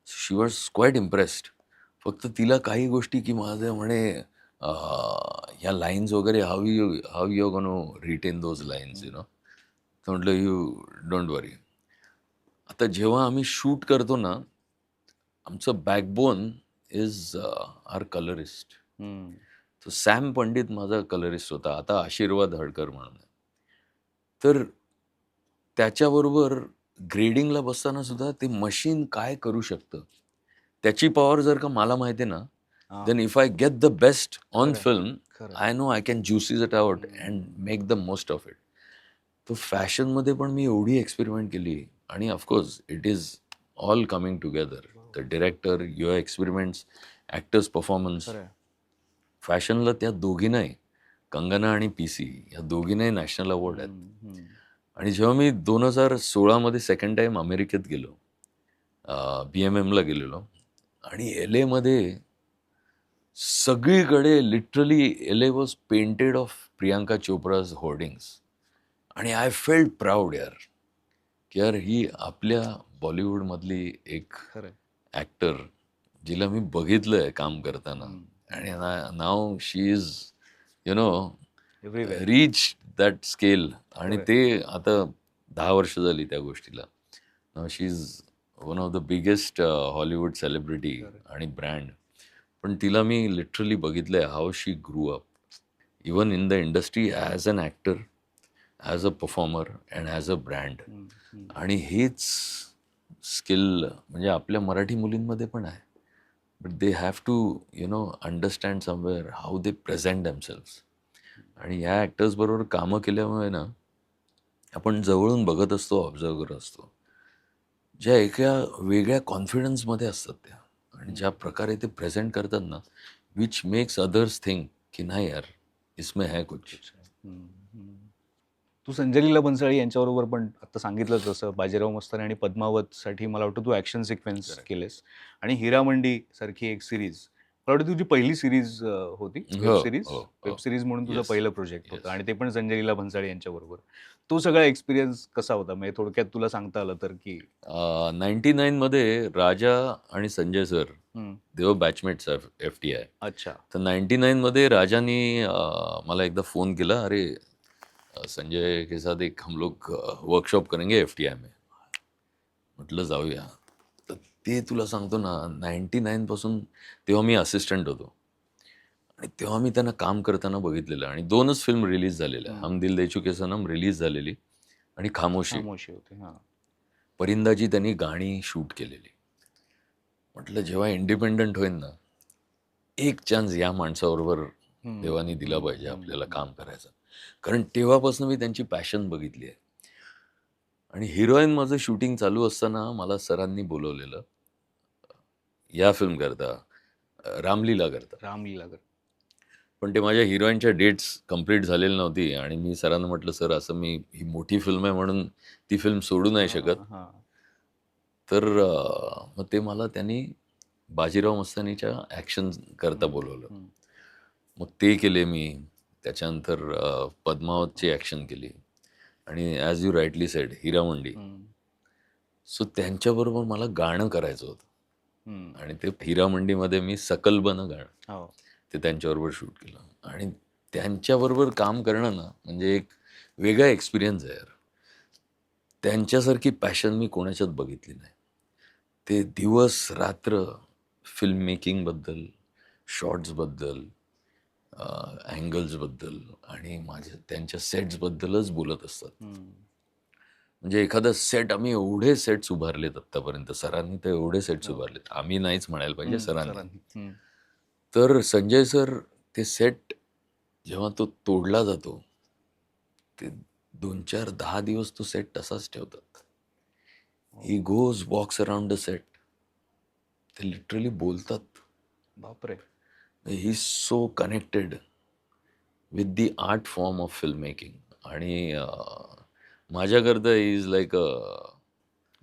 Speaker 1: शी वॉज क्वाईट इम्प्रेस्ड. फक्त तिला काही गोष्टी की माझं म्हणे ह्या लाईन्स वगैरे हाऊ यू गोनो रिटेन दोज लाईन्स तर म्हटलं यू डोंट वरी. आता जेव्हा आम्ही शूट करतो ना, आमचं बॅकबोन इज आर कलरिस्ट. तो सॅम पंडित माझा कलरिस्ट होता, आता आशीर्वाद हडकर म्हणून. तर त्याच्याबरोबर ग्रेडिंगला बसताना सुद्धा ते मशीन काय करू शकतं, त्याची पॉवर जर का मला माहिती आहे ना, then if I get the best on film, I know I can juice it out and make the most of it. तो फॅशनमध्ये पण मी एवढी एक्सपेरिमेंट केली आणि of course it is all coming together. The director, your experiments, actors performance. फॅशनला त्या दोघींनाही, कंगना आणि पीसी या दोघींनाही नॅशनल अवॉर्ड आहेत. आणि जेव्हा मी 2016 मध्ये सेकंड टाइम अमेरिकेत गेलो, BMMला गेलेलो आणि LA मध्ये सगळीकडे literally LA was painted of Priyanka Chopra's hoardings. आणि आय फेल्ट प्राऊड यार, की यार ही आपल्या बॉलिवूडमधली एक ॲक्टर जिला मी बघितलंय काम करताना. आणि नाव she is reach that scale. आणि ते आता 10 वर्ष झाली त्या गोष्टीला. नाव she is one of the biggest Hollywood celebrity आणि ब्रँड. पण तिला मी लिटरली बघितलंय how she grew up even in the industry as an actor, as a performer and as a brand. आणि हेच स्किल म्हणजे आपल्या मराठी मुलींमध्ये पण आहे. But they have to understand somewhere how they present themselves. आणि ह्या ॲक्टर्स बरोबर कामं केल्यामुळे ना, आपण जवळून बघत असतो, ऑब्झर्व करत असतो, ज्या एका वेगळ्या कॉन्फिडन्समध्ये असतात त्या आणि ज्या प्रकारे ते प्रेझेंट करतात ना, विच मेक्स अदर्स थिंक की नाही यार इसमें है कुछ.
Speaker 3: तू संजय लीला भन्साळी यांच्याबरोबर पण आता सांगितलं तसं बाजीराव मस्तानी आणि पद्मावतसाठी मला वाटतं तू ॲक्शन सिक्वेन्स केलेस. आणि हिरामंडी सारखी एक सिरीज, मला वाटतं तुझी पहिली सिरीज होती, वेब सिरीज म्हणून तुझं पहिलं प्रोजेक्ट होतं आणि ते पण संजय लीला भन्साळी यांच्याबरोबर. तो सगळा एक्सपिरियन्स कसा होता, म्हणजे थोडक्यात तुला सांगता आलं तर? की
Speaker 1: 99 मध्ये राजा आणि संजय सर देव बॅचमेट्स FTI.
Speaker 3: अच्छा.
Speaker 1: तर 99 मध्ये राजानी मला एकदा फोन केला, अरे संजय के साथ एक हम लोग वर्कशॉप करेंगे FTI में. म्हटलं जाऊया. तर ते तुला सांगतो ना, 99 पासून तेव्हा मी असिस्टंट होतो आणि तेव्हा मी त्यांना काम करताना बघितलेलं. आणि 2च फिल्म रिलीज झालेल्या, हम दिल दे चुके सनम रिलीज झालेली आणि खामोशी
Speaker 3: होती.
Speaker 1: परिंदाची त्यांनी गाणी शूट केलेली. म्हटलं जेव्हा इंडिपेंडंट होईन ना, एक चान्स या माणसाबरोबर देवानी दिला पाहिजे आपल्याला काम करायचं. कारण तेव्हापासून मी त्यांची पॅशन बघितली आहे. आणि हिरोईन माझं शूटिंग चालू असताना मला सरांनी बोलवलेलं या फिल्म करता, रामलीला करता. पण ते माझ्या हिरोईनच्या डेट्स कंप्लीट झालेली नव्हती आणि मी सरांना म्हटलं, सर असं मी ही मोठी फिल्म आहे म्हणून ती फिल्म सोडू नाही शकत. तर मग ते मला त्यांनी बाजीराव मस्तानीच्या ॲक्शन करता बोलवलं. मग ते केले मी. त्याच्यानंतर पद्मावतची ॲक्शन केली आणि as you rightly said Heeramandi. So त्यांच्याबरोबर मला गाणं करायचं होतं आणि ते हिरामंडीमध्ये मी सकलबनं गाणं ते त्यांच्याबरोबर शूट केलं. आणि त्यांच्याबरोबर काम करणं ना, म्हणजे एक वेगळा एक्सपिरियन्स आहे यार. त्यांच्यासारखी पॅशन मी कोणाच्यात बघितली नाही. ते दिवस रात्र फिल्म मेकिंगबद्दल, शॉर्ट्सबद्दल, अँगल्सबद्दल आणि त्यांच्या सेट्सबद्दलच बोलत असतात. म्हणजे एखादा सेट, आम्ही एवढे सेट्स उभारलेत आत्तापर्यंत, सरांनी तर एवढे सेट्स उभारलेत, आम्ही नाहीच म्हणायला पाहिजे, सरांनी. तर संजय सर ते सेट जेव्हा तो तोडला जातो, ते 2-4, 10 दिवस तो सेट तसाच ठेवतात. He goes walks around the set. ते लिटरली बोलतात.
Speaker 3: बापरे.
Speaker 1: He so connected with the art form of film making. आणि माझ्याकरता इज लाईक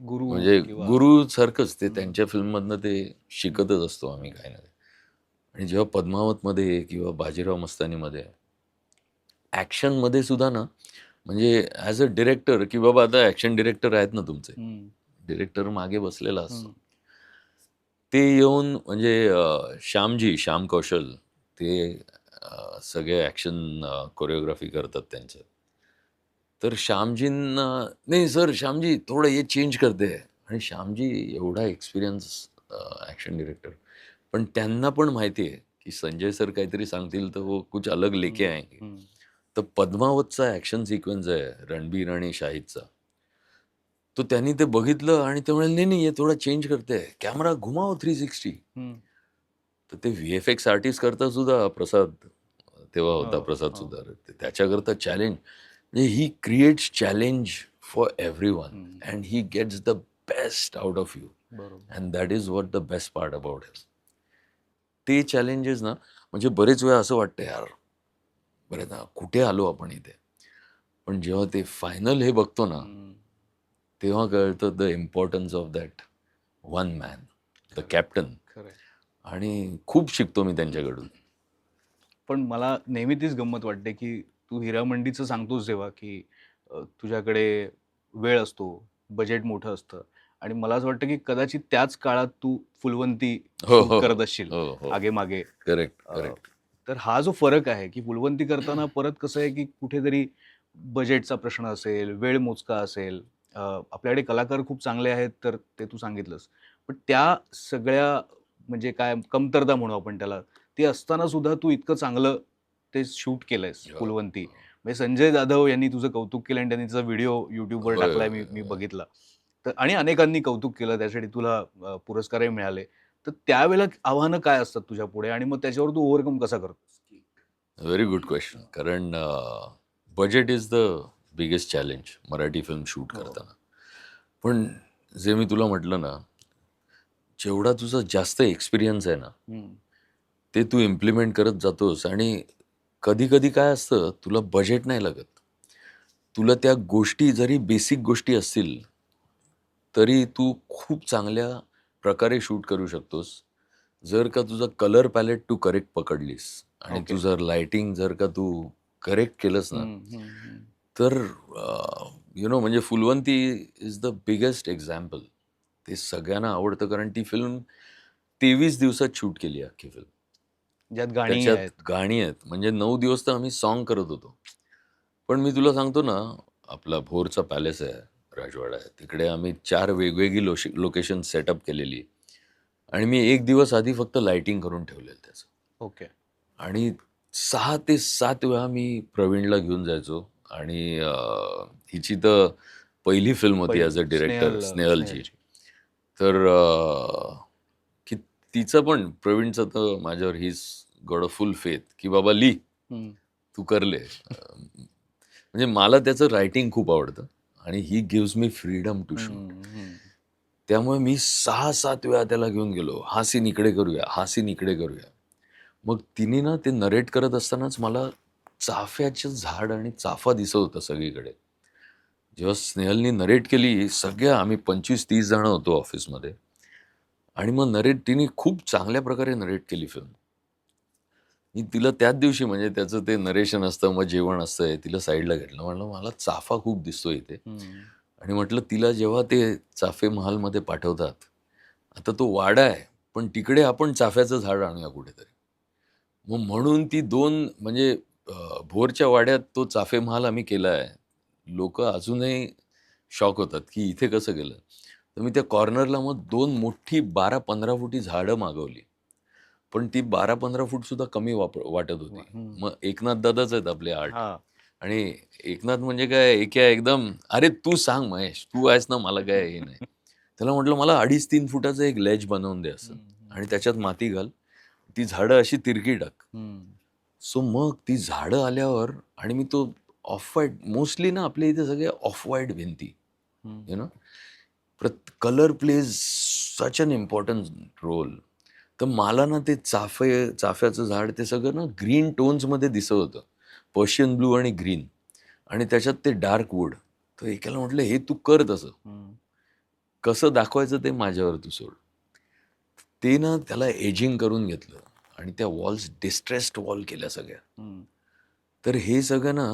Speaker 3: गुरु
Speaker 1: म्हणजे
Speaker 3: किंवा
Speaker 1: गुरु सारखंच. ते त्यांच्या फिल्ममधनं ते शिकतच असतो आम्ही काही ना काही. आणि जेव्हा पद्मावतमध्ये किंवा बाजीराव मस्तानीमध्ये ॲक्शनमध्ये सुद्धा ना, म्हणजे ॲज अ डिरेक्टर, की बाबा आता ॲक्शन डिरेक्टर आहेत ना तुमचे, डिरेक्टर मागे बसलेला असतो, ते येऊन म्हणजे श्याम कौशल ते सगळे ॲक्शन कोरिओग्राफी करतात त्यांचं. तर श्यामजींना, नाही सर श्यामजी थोडं हे चेंज करते, आणि श्यामजी एवढा एक्सपिरियन्स ॲक्शन डिरेक्टर, पण त्यांना पण माहिती आहे की संजय सर काहीतरी सांगतील तर वो कुछ अलग लेके आएंगे. तर पद्मावतचा ॲक्शन सिक्वेन्स आहे रणबीर आणि शाहिदचा, तो त्यांनी ते बघितलं आणि ते म्हणाले, नाही नाही हे थोडा चेंज करते, कॅमेरा घुमाव 360. तर ते VFX आर्टिस्ट करता सुद्धा प्रसाद, तेव्हा होता प्रसाद सुद्धा, त्याच्याकरता चॅलेंज, म्हणजे he creates challenge for everyone and he gets the best out of you. And that is what the best part about him. ते चॅलेंजेस ना, म्हणजे बरेच वेळा असं वाटतं यार, बरं ना कुठे आलो आपण इथे, पण जेव्हा ते फायनल हे बघतो ना, तेव्हा कळतं the importance of that one man, the captain. आणि खूप शिकतो मी त्यांच्याकडून.
Speaker 3: पण मला नेहमी तीच गंमत वाटते की तू हिरामंडीचं सांगतोस जेव्हा की तुझ्याकडे वेळ असतो, बजेट मोठं असतं, आणि मला असं वाटतं की कदाचित त्याच काळात तू फुलवंती
Speaker 1: हो
Speaker 3: शूट
Speaker 1: हो
Speaker 3: करत असशील
Speaker 1: हो हो,
Speaker 3: आगे मागे.
Speaker 1: Correct correct.
Speaker 3: तर हा जो फरक आहे की फुलवंती करताना परत कसं आहे की कुठेतरी बजेटचा प्रश्न असेल, वेळ मोजका असेल, आपल्याकडे कलाकार खूप चांगले आहेत तर ते तू सांगितलंस, पण त्या सगळ्या म्हणजे काय कमतरता म्हणू आपण त्याला, ते असताना सुद्धा तू इतकं चांगलं ते शूट केलंयस फुलवंती. म्हणजे संजय जाधव यांनी तुझं कौतुक केलं आणि त्यांनी तुझा व्हिडिओ युट्यूबवर
Speaker 1: होय,
Speaker 3: टाकलाय,
Speaker 1: होय,
Speaker 3: मी
Speaker 1: होय.
Speaker 3: बघितला. तर आणि अनेकांनी कौतुक केलं, त्यासाठी तुला पुरस्कारही मिळाले. तर त्यावेळेला आव्हानं काय असतात तुझ्या पुढे आणि मग त्याच्यावर तू ओव्हरकम कसा करतोस?
Speaker 1: Very good question. कारण budget is the biggest challenge Marathi film shoot करताना. पण जे मी तुला म्हटलं ना, जेवढा तुझा जास्त एक्सपिरियन्स आहे ना, ते तू इम्प्लिमेंट करत जातोस. आणि कधी कधी काय असतं, तुला बजेट नाही लागत, तुला त्या गोष्टी जरी बेसिक गोष्टी असतील तरी तू खूप चांगल्या प्रकारे शूट करू शकतोस, जर का तुझा कलर पॅलेट तू करेक्ट पकडलीस आणि
Speaker 3: Okay.
Speaker 1: तू जर लाइटिंग जर का तू करेक्ट केलंस ना, तर म्हणजे Phulwanti is the biggest example. ते सगळ्यांना आवडतं, कारण ती फिल्म 23 दिवसात शूट केली अख्खी फिल्म.
Speaker 3: ज्यात गाणी
Speaker 1: त्याच्यात
Speaker 3: आहेत.
Speaker 1: गाणी आहेत, म्हणजे 9 दिवस तर आम्ही सॉन्ग करत होतो. पण मी तुला सांगतो ना, आपला भोरचा पॅलेस आहे, राजवाडा आहे, तिकडे आम्ही 4 वेगवेगळी लोकेशन सेटअप केलेली, आणि मी 1 दिवस आधी फक्त लाइटिंग करून ठेवलेलं त्याचं.
Speaker 3: ओके.
Speaker 1: आणि 6 ते 7 वेळा मी प्रवीणला घेऊन जायचो. आणि हिची तर पहिली फिल्म होती ॲज अ डिरेक्टर, स्नेहलची. तर की तिचं पण, प्रवीणचं तर माझ्यावर he's got a full faith की बाबा लिह, तू करले. म्हणजे मला त्याचं रायटिंग खूप आवडतं आणि he gives me freedom to shoot. त्यामुळे मी 6-7 वेळा त्याला घेऊन गेलो, हा सीन इकडे करूया, हा सीन इकडे करूया. मग तिने ना ते नरेट करत असतानाच मला चाफ्याचं झाड आणि चाफा दिसत होता सगळीकडे. जेव्हा स्नेहलनी नरेट केली, सगळ्या आम्ही 25-30 जण होतो ऑफिसमध्ये, आणि मग तिने खूप चांगल्या प्रकारे नरेट केली फिल्म. मी तिला त्याच दिवशी, म्हणजे त्याचं ते नरेशन असतं, मग जेवण असतंय, तिला साईडला घेतलं, म्हणलं मला चाफा खूप दिसतो इथे. आणि म्हटलं तिला जेव्हा ते चाफे महालमध्ये पाठवतात, आता तो वाडा आहे, पण तिकडे आपण चाफ्याचं झाड आणूया कुठेतरी. मग म्हणून ती 2, म्हणजे भोरच्या वाड्यात तो चाफे महाल आम्ही केला आहे. लोक अजूनही शॉक होतात की इथे कसं केलं. तर मी त्या कॉर्नरला मग 2 मोठी 12-15 फुटी झाडं मागवली, पण ती 12-15 फूट सुद्धा कमी वाटत होती. मग एकनाथ दादाच आहेत आपले आर्ट, आणि एकनाथ म्हणजे काय एकदम, अरे तू सांग महेश, तू आहेस ना, मला काय हे नाही. त्याला म्हटलं मला 2.5-3 फुटाचं एक लेज बनवून दे असं, आणि त्याच्यात माती घाल, ती झाडं अशी तिरकी टाक. सो मग ती झाडं आल्यावर, आणि मी तो ऑफ व्हाईट, मोस्टली ना आपल्या इथे सगळे ऑफ व्हाईट भिंती, you know, colour plays such an important role. तर मला ना ते चाफ्याचं झाड ते सगळं ना ग्रीन टोन्समध्ये दिसत होतं, पर्शियन ब्लू आणि ग्रीन, आणि त्याच्यात ते डार्क वूड. तर एकाला म्हटलं हे तू कर तसं, कसं दाखवायचं ते माझ्यावर तू सोड. ते ना त्याला एजिंग करून घेतलं, आणि त्या वॉल्स डिस्ट्रेस्ड वॉल केल्या सगळ्या. तर हे सगळं ना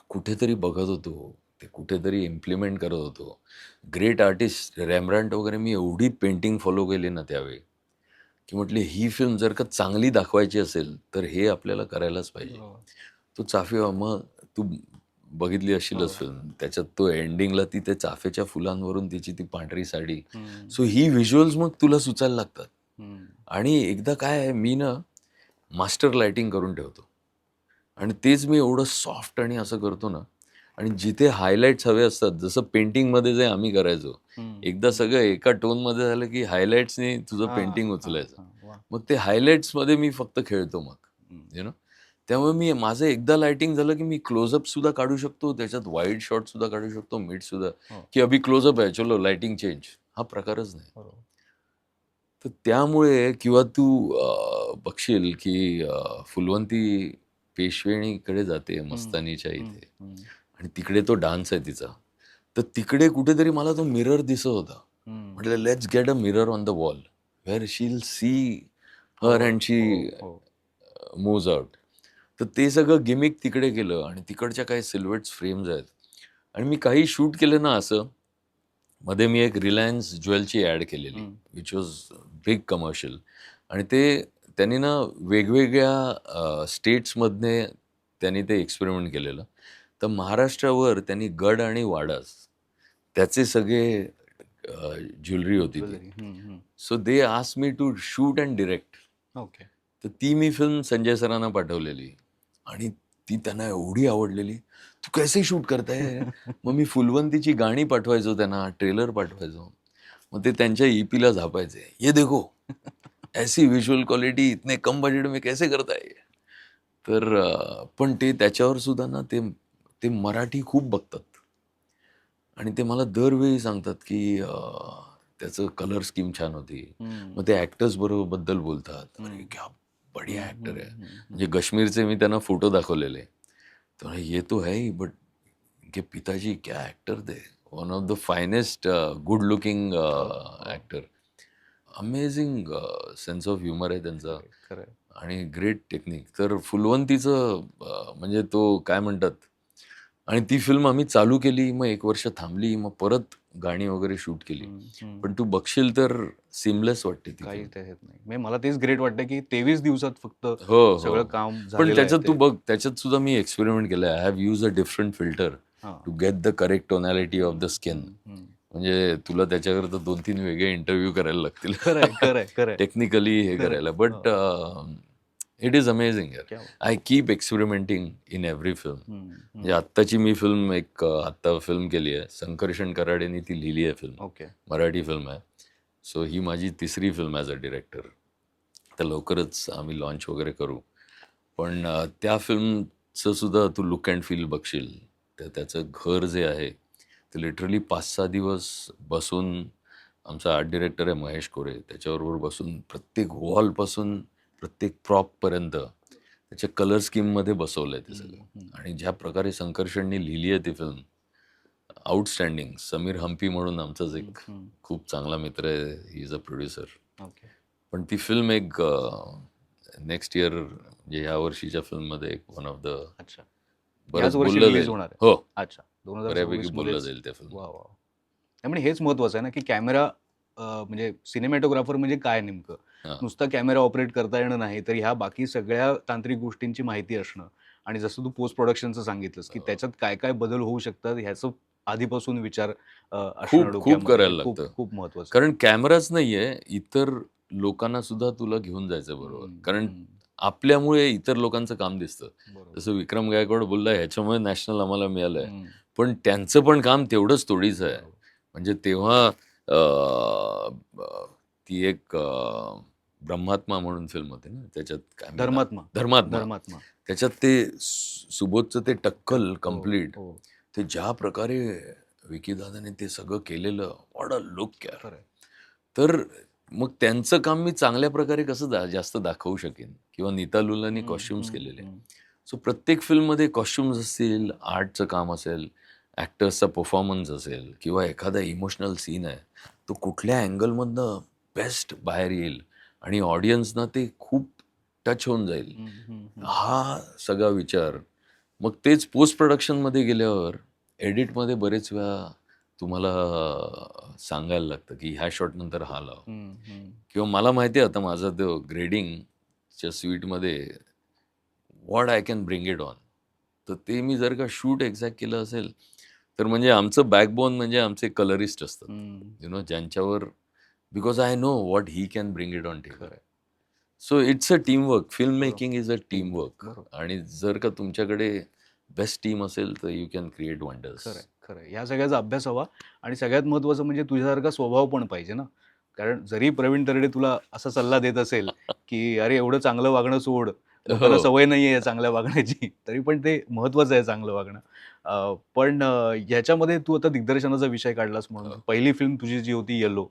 Speaker 1: कुठेतरी बघत होतो, ते कुठेतरी इम्प्लिमेंट करत होतो. ग्रेट आर्टिस्ट रॅम्ब्रांट वगैरे मी एवढी पेंटिंग फॉलो केली ना त्यावेळी, की म्हटले ही फिल्म जर का चांगली दाखवायची असेल तर हे आपल्याला करायलाच पाहिजे. तो चाफे, मग तू बघितली असेलच फिल्म, त्याच्यात तो एंडिंगला ती त्या चाफ्याच्या फुलांवरून तिची ती पांढरी साडी. सो ही व्हिज्युअल्स मग तुला सुचायला लागतात. आणि एकदा काय आहे, मी ना मास्टर लाइटिंग करून ठेवतो, आणि तेच मी एवढं सॉफ्ट आणि असं करतो ना, आणि जिथे हायलाइट्स हवे असतात, जसं पेंटिंगमध्ये जे आम्ही करायचो, एकदा सगळं एका टोनमध्ये झालं की हायलाइट्सने तुझं पेंटिंग उचलायचं. मग ते हायलाइट्समध्ये मी फक्त खेळतो मग, यु नो. त्यामुळे मी माझं एकदा लाइटिंग झालं की मी क्लोजअप सुद्धा काढू शकतो, त्याच्यात वाईड शॉट सुद्धा काढू शकतो, मिड सुद्धा, की अभि क्लोजअप आहे, चलो लाइटिंग चेंज, हा प्रकारच नाही. तर त्यामुळे, किंवा तू बघशील की फुलवंती पेशवेणीकडे जाते मस्तानीच्या इथे, आणि तिकडे तो डान्स आहे तिचा, तर तिकडे कुठेतरी मला तो मिरर दिसत होता. म्हटलं let's get a mirror on the wall where she will see her and she moves out. तर ते सगळं गिमिक तिकडे केलं, आणि तिकडच्या काही सिल्हवेट्स फ्रेम्स आहेत, आणि मी काही शूट केलं ना असं. मध्ये मी एक रिलायन्स ज्वेलची ॲड केलेली, विच वॉज बिग कमर्शियल, आणि ते त्यांनी ना वेगवेगळ्या स्टेट्समधने त्यांनी ते एक्सपेरिमेंट केलेलं. तर महाराष्ट्रावर त्यांनी गड आणि वाडाच, त्याचे सगळे ज्वेलरी होती ती. So they asked me to shoot and direct.
Speaker 3: Okay.
Speaker 1: तर ती मी फिल्म संजय सरांना पाठवलेली, आणि ती त्यांना एवढी आवडलेली. तू कैसे शूट करताय? मग मी फुलवंतीची गाणी पाठवायचो त्यांना, ट्रेलर पाठवायचो. मग ते त्यांच्या ईपीला झापायचे, ये देखो ऐसी विज्युअल क्वालिटी इतने कम बजेट में कैसे करताय. तर पण ते त्याच्यावर सुद्धा ना ते ते मराठी खूप बघतात, आणि ते मला दरवेळी सांगतात की त्याचं कलर स्कीम छान होती. मग ते ॲक्टर्स बद्दल बोलतात, अरे क्या बढिया ॲक्टर आहे. म्हणजे काश्मीरचे मी त्यांना फोटो दाखवलेले, तर ये तो है ही, बट इनके पिताजी क्या ॲक्टर थे, one of the finest good looking actor. Amazing sense of humour आहे त्यांचा, आणि ग्रेट टेक्निक. तर फुलवंतीचं म्हणजे तो काय म्हणतात, आणि ती फिल्म आम्ही चालू केली, मग 1 वर्ष थांबली, मग परत गाणी वगैरे शूट केली. पण तू बघशील तर सिमलेस वाटते ती
Speaker 3: काही
Speaker 1: film.
Speaker 3: त्याच्यात नाही. म्हणजे मला तेच ग्रेट वाटतं की 23 दिवसात फक्त
Speaker 1: हो,
Speaker 3: सगळं
Speaker 1: हो.
Speaker 3: काम
Speaker 1: पण
Speaker 3: झालेलं आहे
Speaker 1: त्याच्यात
Speaker 3: ते.
Speaker 1: तू बघ, त्याच्यात सुद्धा मी एक्सपेरिमेंट केलंय. I have use a different filter to get the correct tonality of the skin. म्हणजे तुला त्याच्याकरता 2-3 वेगळे इंटरव्ह्यू करायला लागतील
Speaker 3: खरंय.
Speaker 1: टेक्निकली हे करायला. बट इट इज अमेझिंग यार. I keep experimenting in every film. म्हणजे आत्ताची मी फिल्म आत्ता फिल्म केली आहे, संकर्षण कराडेनी ती लिहिली आहे फिल्म.
Speaker 3: ओके.
Speaker 1: मराठी फिल्म आहे. सो ही माझी 3री फिल्म ॲज अ डिरेक्टर. तर लवकरच आम्ही लॉन्च वगैरे करू. पण त्या फिल्मचं सुद्धा तू लुक अँड फील बघशील, तर त्याचं घर जे आहे ते लिटरली 5-6 दिवस बसून, आमचा आर्ट डिरेक्टर आहे महेश कोरे, त्याच्याबरोबर बसून प्रत्येक वॉलपासून प्रत्येक प्रॉपपर्यंत त्याच्या कलर स्कीममध्ये बसवलं आहे ते सगळं. आणि ज्या प्रकारे संकर्षणनी लिहिली आहे ती फिल्म, आउटस्टँडिंग. समीर हम्पी म्हणून आमचाच एक खूप चांगला मित्र आहे, ही इज अ प्रोड्युसर.
Speaker 3: ओके.
Speaker 1: पण ती फिल्म एक नेक्स्ट इयर, म्हणजे ह्या वर्षीच्या फिल्ममध्ये एक वन ऑफ द
Speaker 3: अच्छा.
Speaker 1: बरंच
Speaker 3: याच वर्षी
Speaker 1: बोललं
Speaker 3: रिलीज
Speaker 1: जाईल.
Speaker 3: होणार आहे.
Speaker 1: हो,
Speaker 3: अच्छा.
Speaker 1: बऱ्यापैकी
Speaker 3: 2026
Speaker 1: बोललं
Speaker 3: मध्येच.
Speaker 1: जाईल त्या फिल्म.
Speaker 3: वा वा. त्यामुळे हेच महत्वाचं आहे ना की कॅमेरा, म्हणजे सिनेमॅटोग्राफर म्हणजे काय नेमकं,
Speaker 1: हां.
Speaker 3: नुसता कॅमेरा ऑपरेट करता येणं नाही, तर ह्या बाकी सगळ्या तांत्रिक गोष्टींची माहिती असणं, आणि जसं तू पोस्ट प्रोडक्शनचं सांगितलंस की त्याच्यात काय काय बदल होऊ शकतात ह्याचं आधीपासून विचार असणं
Speaker 1: खूप
Speaker 3: डोक्यामध्ये,
Speaker 1: करायला
Speaker 3: हे खूप
Speaker 1: लागतं.
Speaker 3: खूप महत्वाचं.
Speaker 1: कारण कॅमेराच नाहीये, इतर लोकांना सुद्धा तुला घेऊन जायचं बरोबर. कारण आपल्यामुळे इतर लोकांचं काम दिसतं. जसं विक्रम गायकवाड बोलला ह्याच्यामुळे नॅशनल आम्हाला मिळालंय, पण त्यांचं पण काम तेवढंच थोडीच आहे. म्हणजे तेव्हा ती एक ब्रह्मात्मा म्हणून फिल्म होती ना, त्याच्यात काय
Speaker 3: धर्मात्मा.
Speaker 1: धर्मात्मा त्याच्यात ते सुबोधचं ते टक्कल
Speaker 3: हो,
Speaker 1: कम्प्लीट,
Speaker 3: हो.
Speaker 1: ते ज्या प्रकारे विकी दादाने ते सगळं केलेलं, व्हॉट अ लुक यार.
Speaker 3: खरंय.
Speaker 1: तर मग त्यांचं काम मी चांगल्या प्रकारे कसं जास्त दाखवू शकेन, किंवा नीता लुलांनी कॉस्ट्युम्स केलेले. सो प्रत्येक फिल्ममध्ये कॉस्ट्युम्स असतील, आर्टचं काम असेल, ॲक्टर्सचा परफॉर्मन्स असेल, किंवा एखादा इमोशनल सीन आहे, तो कुठल्या अँगलमधनं बेस्ट बाहेर येईल आणि ऑडियन्सना ते खूप टच होऊन जाईल, हा सगळा विचार. मग तेच पोस्ट प्रोडक्शनमध्ये गेल्यावर एडिटमध्ये बरेच वेळा तुम्हाला सांगायला लागतं की ह्या शॉट नंतर हा लाव, किंवा मला माहिती आहे आता माझा तो ग्रेडिंगच्या स्वीटमध्ये what I can bring it on, तर ते मी जर का शूट एक्झॅक्ट केलं असेल तर म्हणजे आमचं बॅकबोन म्हणजे आमचे कलरिस्ट असतात, यु नो, ज्यांच्यावर, because I know what he can bring it on table. So it's a teamwork. Film making is a teamwork. आणि जर का तुमच्याकडे बेस्ट टीम असेल तर यू कॅन क्रिएट वंडर्स.
Speaker 3: खरं ह्या सगळ्याचा अभ्यास हवा. आणि सगळ्यात महत्वाचं म्हणजे तुझ्यासारखा स्वभाव पण पाहिजे ना. कारण जरी प्रवीण तरडे तुला असा सल्ला देत असेल की अरे एवढं चांगलं वागणं सोड, लोकांना
Speaker 1: हो.
Speaker 3: सवय नाहीये चांगल्या वागण्याची, तरी पण ते महत्वाचं आहे चांगलं वागणं. पण ह्याच्यामध्ये तू आता दिग्दर्शनाचा विषय काढलास म्हणून पहिली फिल्म तुझी जी होती येलो,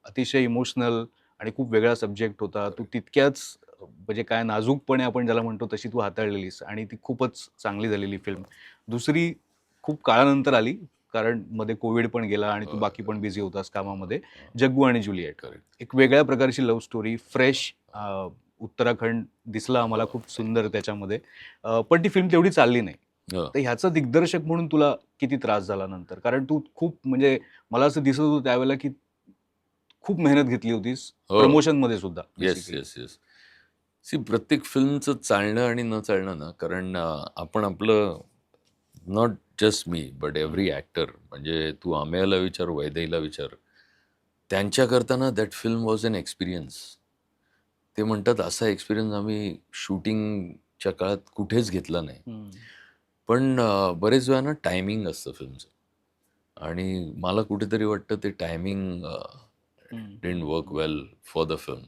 Speaker 3: अतिशय इमोशनल आणि खूप वेगळा सब्जेक्ट होता. तू तितक्याच म्हणजे काय नाजूकपणे आपण ज्याला म्हणतो तशी तू हाताळलेलीस आणि ती खूपच चांगली झालेली फिल्म. दुसरी खूप काळानंतर आली, कारण मध्ये कोविड पण गेला आणि तू बाकी पण बिझी होतास कामामध्ये. जग्गू आणि ज्युलिएट, एक वेगळ्या प्रकारची लव्ह स्टोरी, फ्रेश, उत्तराखंड दिसला आम्हाला खूप सुंदर त्याच्यामध्ये. पण ती फिल्म तेवढी चालली नाही. तर ह्याचा दिग्दर्शक म्हणून तुला किती त्रास झाला नंतर? कारण तू खूप म्हणजे मला असं दिसत होतं त्यावेळेला की खूप मेहनत घेतली होतीस प्रमोशन मध्ये सुद्धा.
Speaker 1: Yes yes yes. सी, प्रत्येक फिल्मचं चालणं आणि न चालणं ना, कारण आपण आपलं, not just me but every actor, म्हणजे तू आम्याला विचार, वैदेहीला विचार, त्यांच्या करताना that film was an experience. ते म्हणतात असा एक्सपिरियन्स आम्ही शूटिंगच्या काळात कुठेच घेतला नाही. पण बरेच वेळा ना टायमिंग असतं फिल्मचं, आणि मला कुठेतरी वाटतं ते timing didn't work well for the film,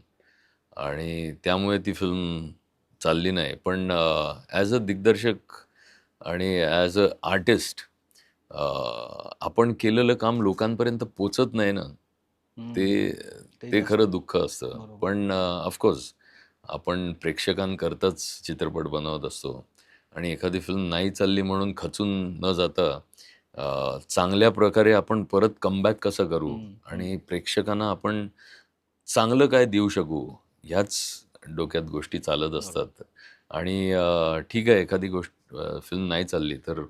Speaker 1: आणि त्यामुळे ती फिल्म चालली नाही. पण ॲज अ दिग्दर्शक आणि ॲज अ आर्टिस्ट आपण केलेलं काम लोकांपर्यंत पोचत नाही ना, ते खरं दुःख असतं. पण ऑफकोर्स आपण प्रेक्षकांकरताच चित्रपट बनवत असतो, आणि एखादी फिल्म नाही चालली म्हणून खचून न जाता चांगल्या प्रकारे आपण परत कमबॅक कसं करू आणि प्रेक्षकांना आपण चांगलं काय देऊ शकू, ह्याच डोक्यात गोष्टी चालत असतात. आणि ठीक आहे, एखादी गोष्ट फिल्म नाही चालली तर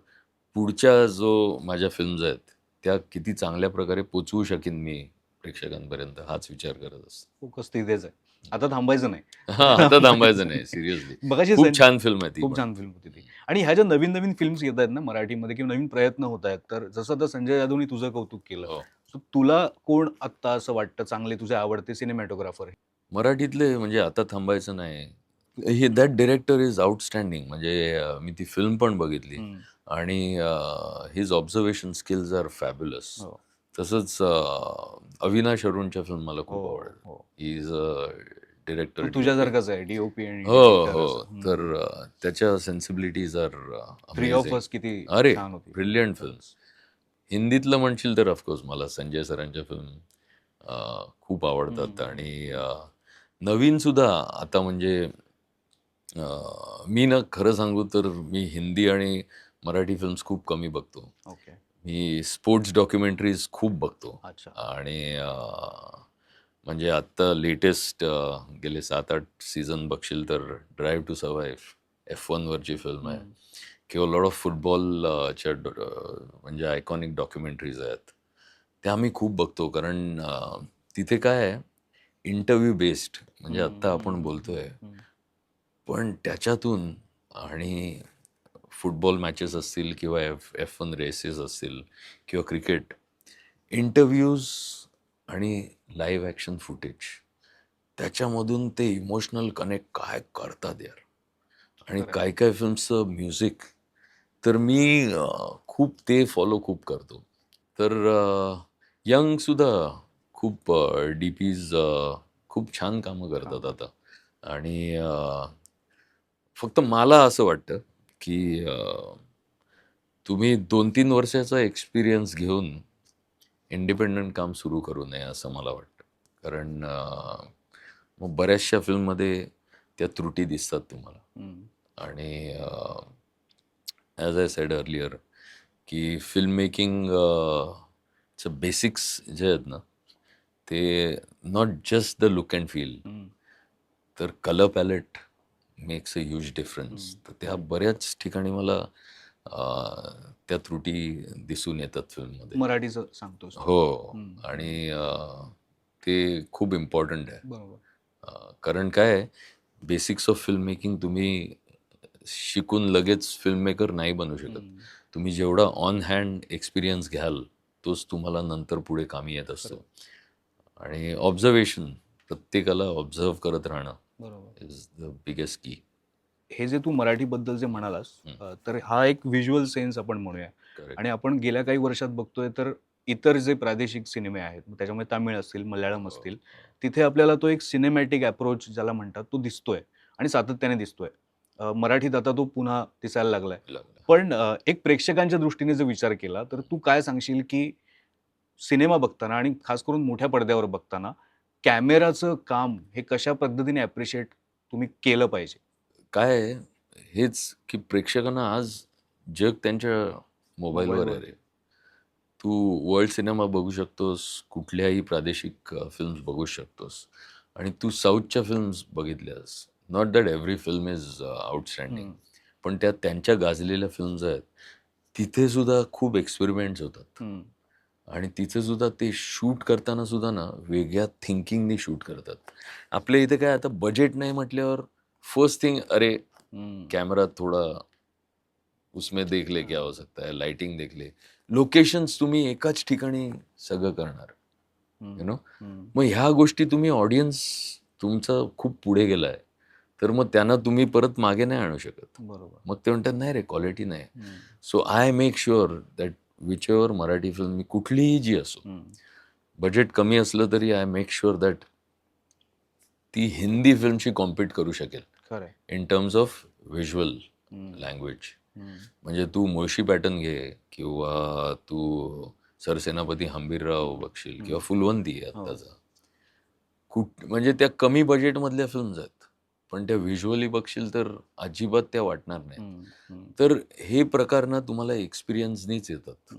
Speaker 1: पुढच्या जो माझ्या फिल्म्स आहेत त्या किती चांगल्या प्रकारे पोचवू शकेन मी प्रेक्षकांपर्यंत, हाच विचार करत असतो.
Speaker 3: फोकस तिथेच आहे. आता थांबायचं नाही.
Speaker 1: आता थांबायचं नाही, सिरियसली.
Speaker 3: मगाशी
Speaker 1: खूप छान फिल्म आहे ती.
Speaker 3: खूप छान फिल्म होती ती. आणि ह्या ज्या नवीन नवीन फिल्म्स येत आहेत ना मराठीमध्ये, किंवा नवीन प्रयत्न होत आहेत, तर जसं आता संजय जाधवनी तुझं कौतुक केलं, So तुला कोण आत्ता असं वाटतं चांगले तुझे आवडते सिनेमॅटोग्राफर?
Speaker 1: मराठीतले म्हणजे आता थांबायचं नाही, हे दॅट डिरेक्टर इज आउटस्टँडिंग. म्हणजे मी ती फिल्म पण बघितली, आणि his observation skills are fabulous. तसंच अविनाश अरुणच्या फिल्म मला खूप आवडतात. ही इज अ डिरेक्टर
Speaker 3: तुझ्यासारखंच आहे, डीओपी आणि
Speaker 1: हो. तर त्याच्या सेन्सिबिलिटीज आर
Speaker 3: फ्री ऑफ अस किती
Speaker 1: अरे
Speaker 3: छान होती.
Speaker 1: Brilliant films. हिंदीतलं म्हणशील तर ऑफकोर्स मला संजय सरांच्या फिल्म खूप आवडतात. आणि नवीन सुद्धा आता म्हणजे मी ना खरं सांगू तर मी हिंदी आणि मराठी फिल्म्स खूप कमी बघतो. मी स्पोर्ट्स डॉक्युमेंटरीज खूप बघतो. आणि म्हणजे आत्ता लेटेस्ट गेले 7-8 सीझन बघशील तर ड्राईव्ह टू सर्व्हाइव्ह F1 वरची फिल्म आहे, किंवा लॉट ऑफ फुटबॉलच्या म्हणजे आयकॉनिक डॉक्युमेंटरीज आहेत, त्या मी खूप बघतो. कारण तिथे काय आहे, इंटरव्ह्यू बेस्ड, म्हणजे आत्ता आपण बोलतोय पण त्याच्यातून, आणि फुटबॉल मॅचेस असतील किंवा F1 रेसेस असतील किंवा क्रिकेट, इंटरव्ह्यूज आणि लाईव्ह ॲक्शन फुटेज, त्याच्यामधून ते इमोशनल कनेक्ट काय करतात यार. आणि
Speaker 3: खरंय.
Speaker 1: काय काय फिल्मचं म्युझिक तर मी खूप ते फॉलो खूप करतो. तर यंग सुद्धा खूप डीपीज खूप छान कामं करतात आता. आणि फक्त मला असं वाटतं की तुम्ही 2-3 वर्षाचा एक्सपिरियन्स घेऊन इंडिपेंडंट काम सुरू करू नये असं मला वाटतं. कारण मग बऱ्याचशा फिल्ममध्ये त्या त्रुटी दिसतात तुम्हाला. आणि ॲज आय सेड अर्लियर की फिल्म मेकिंग चं बेसिक्स जे आहेत ना, ते not just the look and feel, तर colour palette makes a huge difference. तर त्या बऱ्याच ठिकाणी मला त्या त्रुटी दिसून येतात फिल्ममध्ये.
Speaker 3: मराठीचं सांगतोस तू.
Speaker 1: हो. आणि ते खूप इम्पॉर्टंट आहे.
Speaker 3: बरोबर.
Speaker 1: कारण काय आहे, बेसिक्स ऑफ फिल्म मेकिंग तुम्ही शिकून लगेच फिल्म मेकर नाही बनू शकत. तुम्ही जेवढा ऑन हँड एक्सपिरियन्स घ्याल, तोच तुम्हाला नंतर पुढे कामी येत असतो. आणि ऑब्झर्वेशन, प्रत्येकाला ऑब्झर्व करत राहणं
Speaker 3: बरोबर.
Speaker 1: इज द बिगेस्ट की.
Speaker 3: हे जे तू मराठीबद्दल जे म्हणालास, तर हा एक व्हिज्युअल सेन्स आपण म्हणूया.
Speaker 1: करेक्ट.
Speaker 3: आणि आपण गेल्या काही वर्षात बघतोय तर इतर जे प्रादेशिक सिनेमे आहेत, मग त्याच्यामध्ये तामिळ असतील, मल्याळम असतील, तिथे आपल्याला तो एक सिनेमॅटिक अप्रोच ज्याला म्हणतात तो दिसतोय आणि सातत्याने दिसतोय. मराठीत आता तो पुन्हा दिसायला लागलाय. पण एक प्रेक्षकांच्या दृष्टीने जर विचार केला तर तू काय सांगशील की सिनेमा बघताना आणि खास करून मोठ्या पडद्यावर बघताना कॅमेराचं काम हे कशा पद्धतीने अप्रिशिएट तुम्ही केलं पाहिजे?
Speaker 1: काय आहे, हेच की प्रेक्षकांना आज जग त्यांच्या मोबाईलवर आहे रे. तू वर्ल्ड सिनेमा बघू शकतोस, कुठल्याही प्रादेशिक फिल्म्स बघू शकतोस. आणि तू साऊथच्या फिल्म्स बघितल्यास, not that every film is outstanding, पण त्या त्यांच्या गाजलेल्या फिल्म्स आहेत, तिथे सुद्धा खूप एक्सपेरिमेंट्स होतात. आणि तिथे सुद्धा ते शूट करताना सुद्धा ना वेगळ्या थिंकिंगनी शूट करतात. आपल्या इथे काय आता बजेट नाही म्हटल्यावर फर्स्ट थिंग, अरे कैमरा थोड़ा उसमें देख ले क्या हो सकता है, लाइटिंग देख ले. लोकेशन्स तुम्ही एकाच ठिकाणी सगळं करणार, यु नो. मग ह्या गोष्टी तुम्ही ऑडियन्स तुमचा खूप पुढे गेलाय, तर मग त्यांना तुम्ही परत मागे नाही आणू शकत.
Speaker 3: बरोबर.
Speaker 1: मग ते म्हणतात नाही रे, क्वालिटी नाही. So I make sure that which ever Marathi film कुठलीही जी असो, बजेट कमी असलं तरी आय मेक शुअर दॅट ती हिंदी फिल्मशी कॉम्पीट करू शकेल
Speaker 3: खरंय.
Speaker 1: In terms of visual language. म्हणजे तू मुळशी पॅटर्न घे किंवा तू सरसेनापती हंबीरराव बघशील किंवा फुलवंती आत्ताचा, म्हणजे त्या कमी बजेटमधल्या फिल्म्स आहेत, पण त्या व्हिज्युअली बघशील तर अजिबात त्या वाटणार नाही. तर हे प्रकार ना तुम्हाला एक्सपिरियन्सनीच येतात.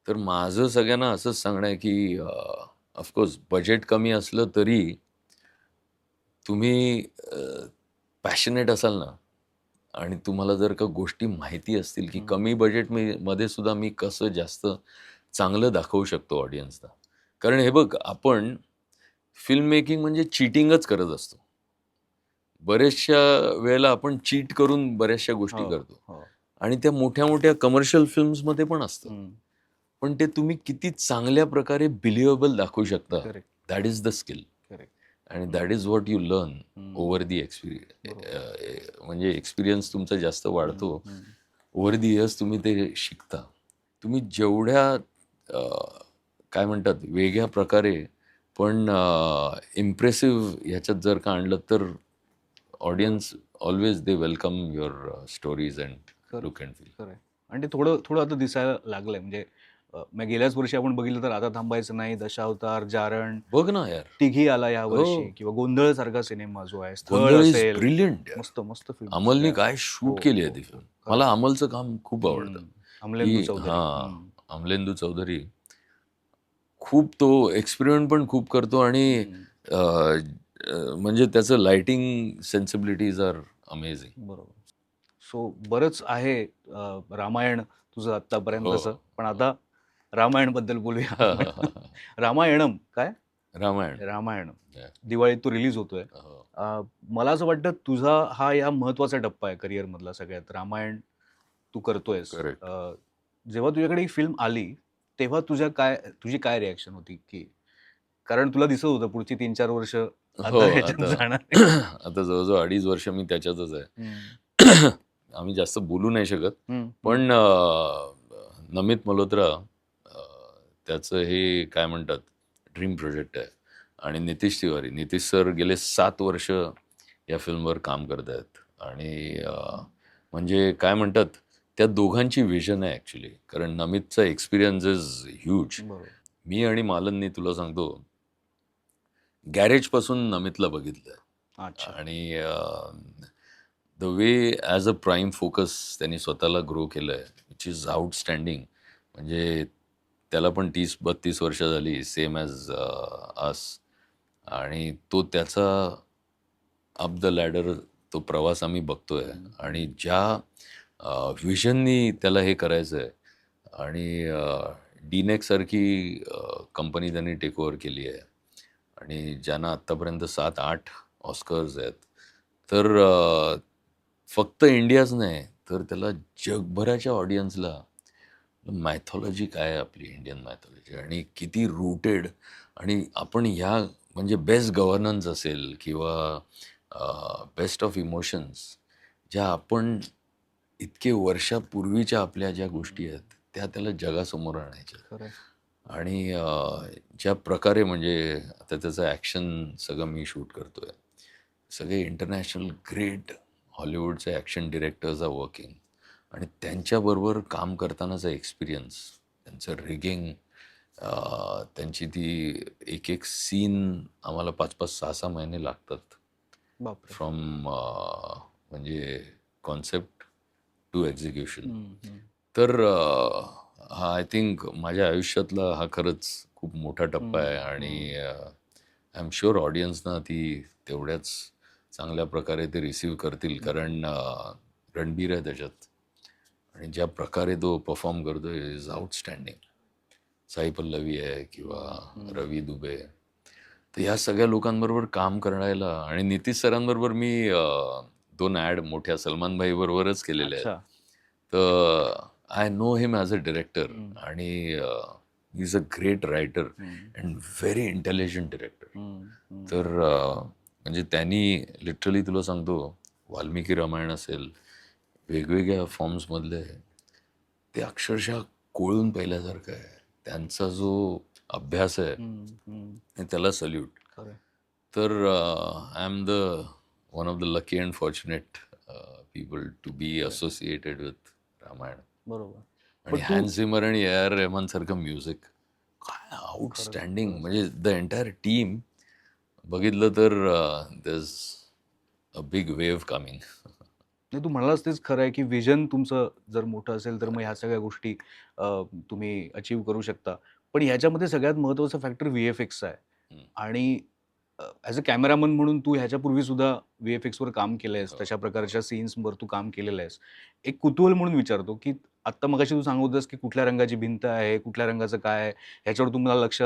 Speaker 1: तर माझं सगळ्यांना असंच सांगणं आहे की ऑफकोर्स बजेट कमी असलं तरी तुम्ही पॅशनेट असाल ना, आणि तुम्हाला जर का गोष्टी माहिती असतील की कमी बजेट मध्ये सुद्धा मी कसं जास्त चांगलं दाखवू शकतो ऑडियन्सला. कारण हे बघ, आपण फिल्म मेकिंग म्हणजे चीटिंगच करत असतो. बऱ्याचशा वेळेला आपण चीट करून बऱ्याचशा गोष्टी करतो. आणि त्या मोठ्या मोठ्या कमर्शियल फिल्म्समध्ये पण असतं. पण ते तुम्ही किती चांगल्या प्रकारे बिलिव्हेबल दाखवू शकता, दॅट इज द स्किल. आणि that is what you learn over the experience. म्हणजे एक्सपिरियन्स तुमचा जास्त वाढतो. ओव्हर दी इयर्स तुम्ही ते शिकता. तुम्ही जेवढ्या काय म्हणतात वेगळ्या प्रकारे पण इम्प्रेसिव्ह ह्याच्यात जर का आणलं तर audience always they welcome your stories and look and feel.
Speaker 3: खरंय. आणि ते थोडं थोडं आता दिसायला लागलंय. म्हणजे मग गेल्याच वर्षी आपण बघितलं तर आता थांबायचं नाही, दशावतार, जारण,
Speaker 1: बघ ना यार,
Speaker 3: तिघी आला या वर्षी, किंवा गोंधळ सारखा सिनेमा जो आहे, स्थळ
Speaker 1: गोंधळ इज
Speaker 3: असेल,
Speaker 1: ब्रिलियंट.
Speaker 3: मस्त मस्त फिल्म.
Speaker 1: अमलने काय शूट केली आहे ती फिल्म. मला अमलचं काम खूप आवडतं.
Speaker 3: अमलेंदू
Speaker 1: की
Speaker 3: चौधरी.
Speaker 1: अमलेंदू चौधरी खूप तो एक्सपेरिमेंट पण खूप करतो. आणि म्हणजे त्याचं लाइटिंग सेन्सिबिलिटीज आर अमेझिंग.
Speaker 3: बरोबर. सो बरंच आहे रामायण तुझं आतापर्यंतचं. पण आता रामायण बद्दल बोलूया आपण. रामायणम काय? रामायण दिवाळीत तो रिलीज होतोय. मला असं वाटतं तुझा हा या महत्वाचा टप्पा आहे करिअर मधला सगळ्यात. रामायण तू करतोयस. जेव्हा तुझ्याकडे ही फिल्म आली तेव्हा तुझी काय रिॲक्शन होती? की कारण तुला दिसत होतं पुढची 3-4 वर्ष
Speaker 1: हो,
Speaker 3: आता ह्याच्यात
Speaker 1: आता
Speaker 3: जाणार आहे.
Speaker 1: आता जवळजवळ 2.5 वर्ष मी त्याच्यातच आहे.
Speaker 3: हम्म,
Speaker 1: आम्ही जास्त बोलू नाही शकत.
Speaker 3: हम्म,
Speaker 1: पण नमित मल्होत्रा त्याचं हे काय म्हणतात ड्रीम प्रोजेक्ट आहे. आणि नितीश तिवारी, नितीश सर गेले 7 वर्ष या फिल्मवर काम करत आहेत. आणि म्हणजे काय म्हणतात त्या दोघांची विजन आहे ॲक्च्युली. कारण नमितचा एक्सपिरियन्स इज ह्यूज.
Speaker 3: बरोबर.
Speaker 1: मी आणि मालननी तुला सांगतो गॅरेजपासून नमितला बघितलं.
Speaker 3: अच्छा.
Speaker 1: आणि the way as a prime focus त्यांनी स्वतःला ग्रो केलं आहे विच इज आउटस्टँडिंग. म्हणजे त्याला पण 30-32 वर्ष झाली सेम ॲज अस. आणि तो त्याचा अप द लॅडर तो प्रवास आम्ही बघतोय. आणि ज्या व्हिजननी त्याला हे करायचं आहे. आणि डीनेक्स सारखी कंपनी त्यांनी टेक ओव्हर केली आहे. आणि ज्यांना आत्तापर्यंत 7-8 ऑस्कर्स आहेत. तर फक्त इंडियाच नाही तर त्याला जगभराच्या ऑडियन्सला मॅथॉलॉजी काय आहे आपली इंडियन मॅथॉलॉजी आणि किती रूटेड. आणि आपण ह्या म्हणजे बेस्ट गव्हर्नन्स असेल किंवा बेस्ट ऑफ इमोशन्स ज्या आपण इतके वर्षापूर्वीच्या आपल्या ज्या गोष्टी आहेत त्या त्याला जगासमोर आणायच्या.
Speaker 3: खरं.
Speaker 1: आणि ज्या प्रकारे म्हणजे आता त्याचं ॲक्शन सगळं मी शूट करतोय. सगळे इंटरनॅशनल ग्रेट हॉलिवूडचे ॲक्शन डिरेक्टर्स आर वर्किंग. आणि त्यांच्याबरोबर काम करतानाचा एक्सपिरियन्स, त्यांचं रिगिंग, त्यांची ती एक एक सीन आम्हाला 5-5, 6-6 महिने लागतात
Speaker 3: बापरे.
Speaker 1: फ्रॉम म्हणजे कॉन्सेप्ट टू एक्झिक्युशन. तर हा आय थिंक माझ्या आयुष्यातला हा खरंच खूप मोठा टप्पा आहे. आणि आय एम शुअर ऑडियन्सना ती तेवढ्याच चांगल्या प्रकारे ते रिसीव्ह करतील. कारण रणबीर आहे त्याच्यात आणि ज्या प्रकारे तो परफॉर्म करतो इज आउटस्टँडिंग. साई पल्लवी आहे किंवा रवी दुबे. तर ह्या सगळ्या लोकांबरोबर काम करायला आणि नितीश सरांबरोबर मी 2 ॲड मोठ्या सलमान भाई बरोबरच केलेल्या आहेत. तर I know him as a director. आणि he is a great writer and very intelligent director. तर म्हणजे त्यांनी लिटरली तुला सांगतो वाल्मिकी रामायण असेल वेगवेगळ्या फॉर्म्समधले ते अक्षरशः कोळून पहिल्यासारखं आहे. त्यांचा जो अभ्यास आहे त्याला सल्यूट. तर I am one of the lucky and fortunate people to be associated with Ramayan.
Speaker 3: बरोबर.
Speaker 1: आणि हॅन्स झिमर आणि ए आर रेहमान सारखं म्युझिक काय आउटस्टँडिंग. म्हणजे द एंटायर टीम बघितलं तर there is a big wave coming.
Speaker 3: नाही, तू म्हणालास तेच खरं आहे की विजन तुमचं जर मोठं असेल तर मग ह्या सगळ्या गोष्टी तुम्ही अचीव्ह करू शकता. पण ह्याच्यामध्ये सगळ्यात महत्त्वाचा फॅक्टर VFX आहे. आणि ॲज अ कॅमेरामन म्हणून तू ह्याच्यापूर्वी सुद्धा VFX वर काम केलंयस, तशा प्रकारच्या सीन्सवर तू काम केलेलं आहेस. एक कुतूहल म्हणून विचारतो की आत्ता मगाशी तू सांगत होतास की कुठल्या रंगाची भिंत आहे, कुठल्या रंगाचं काय आहे, ह्याच्यावर तुम्हाला लक्ष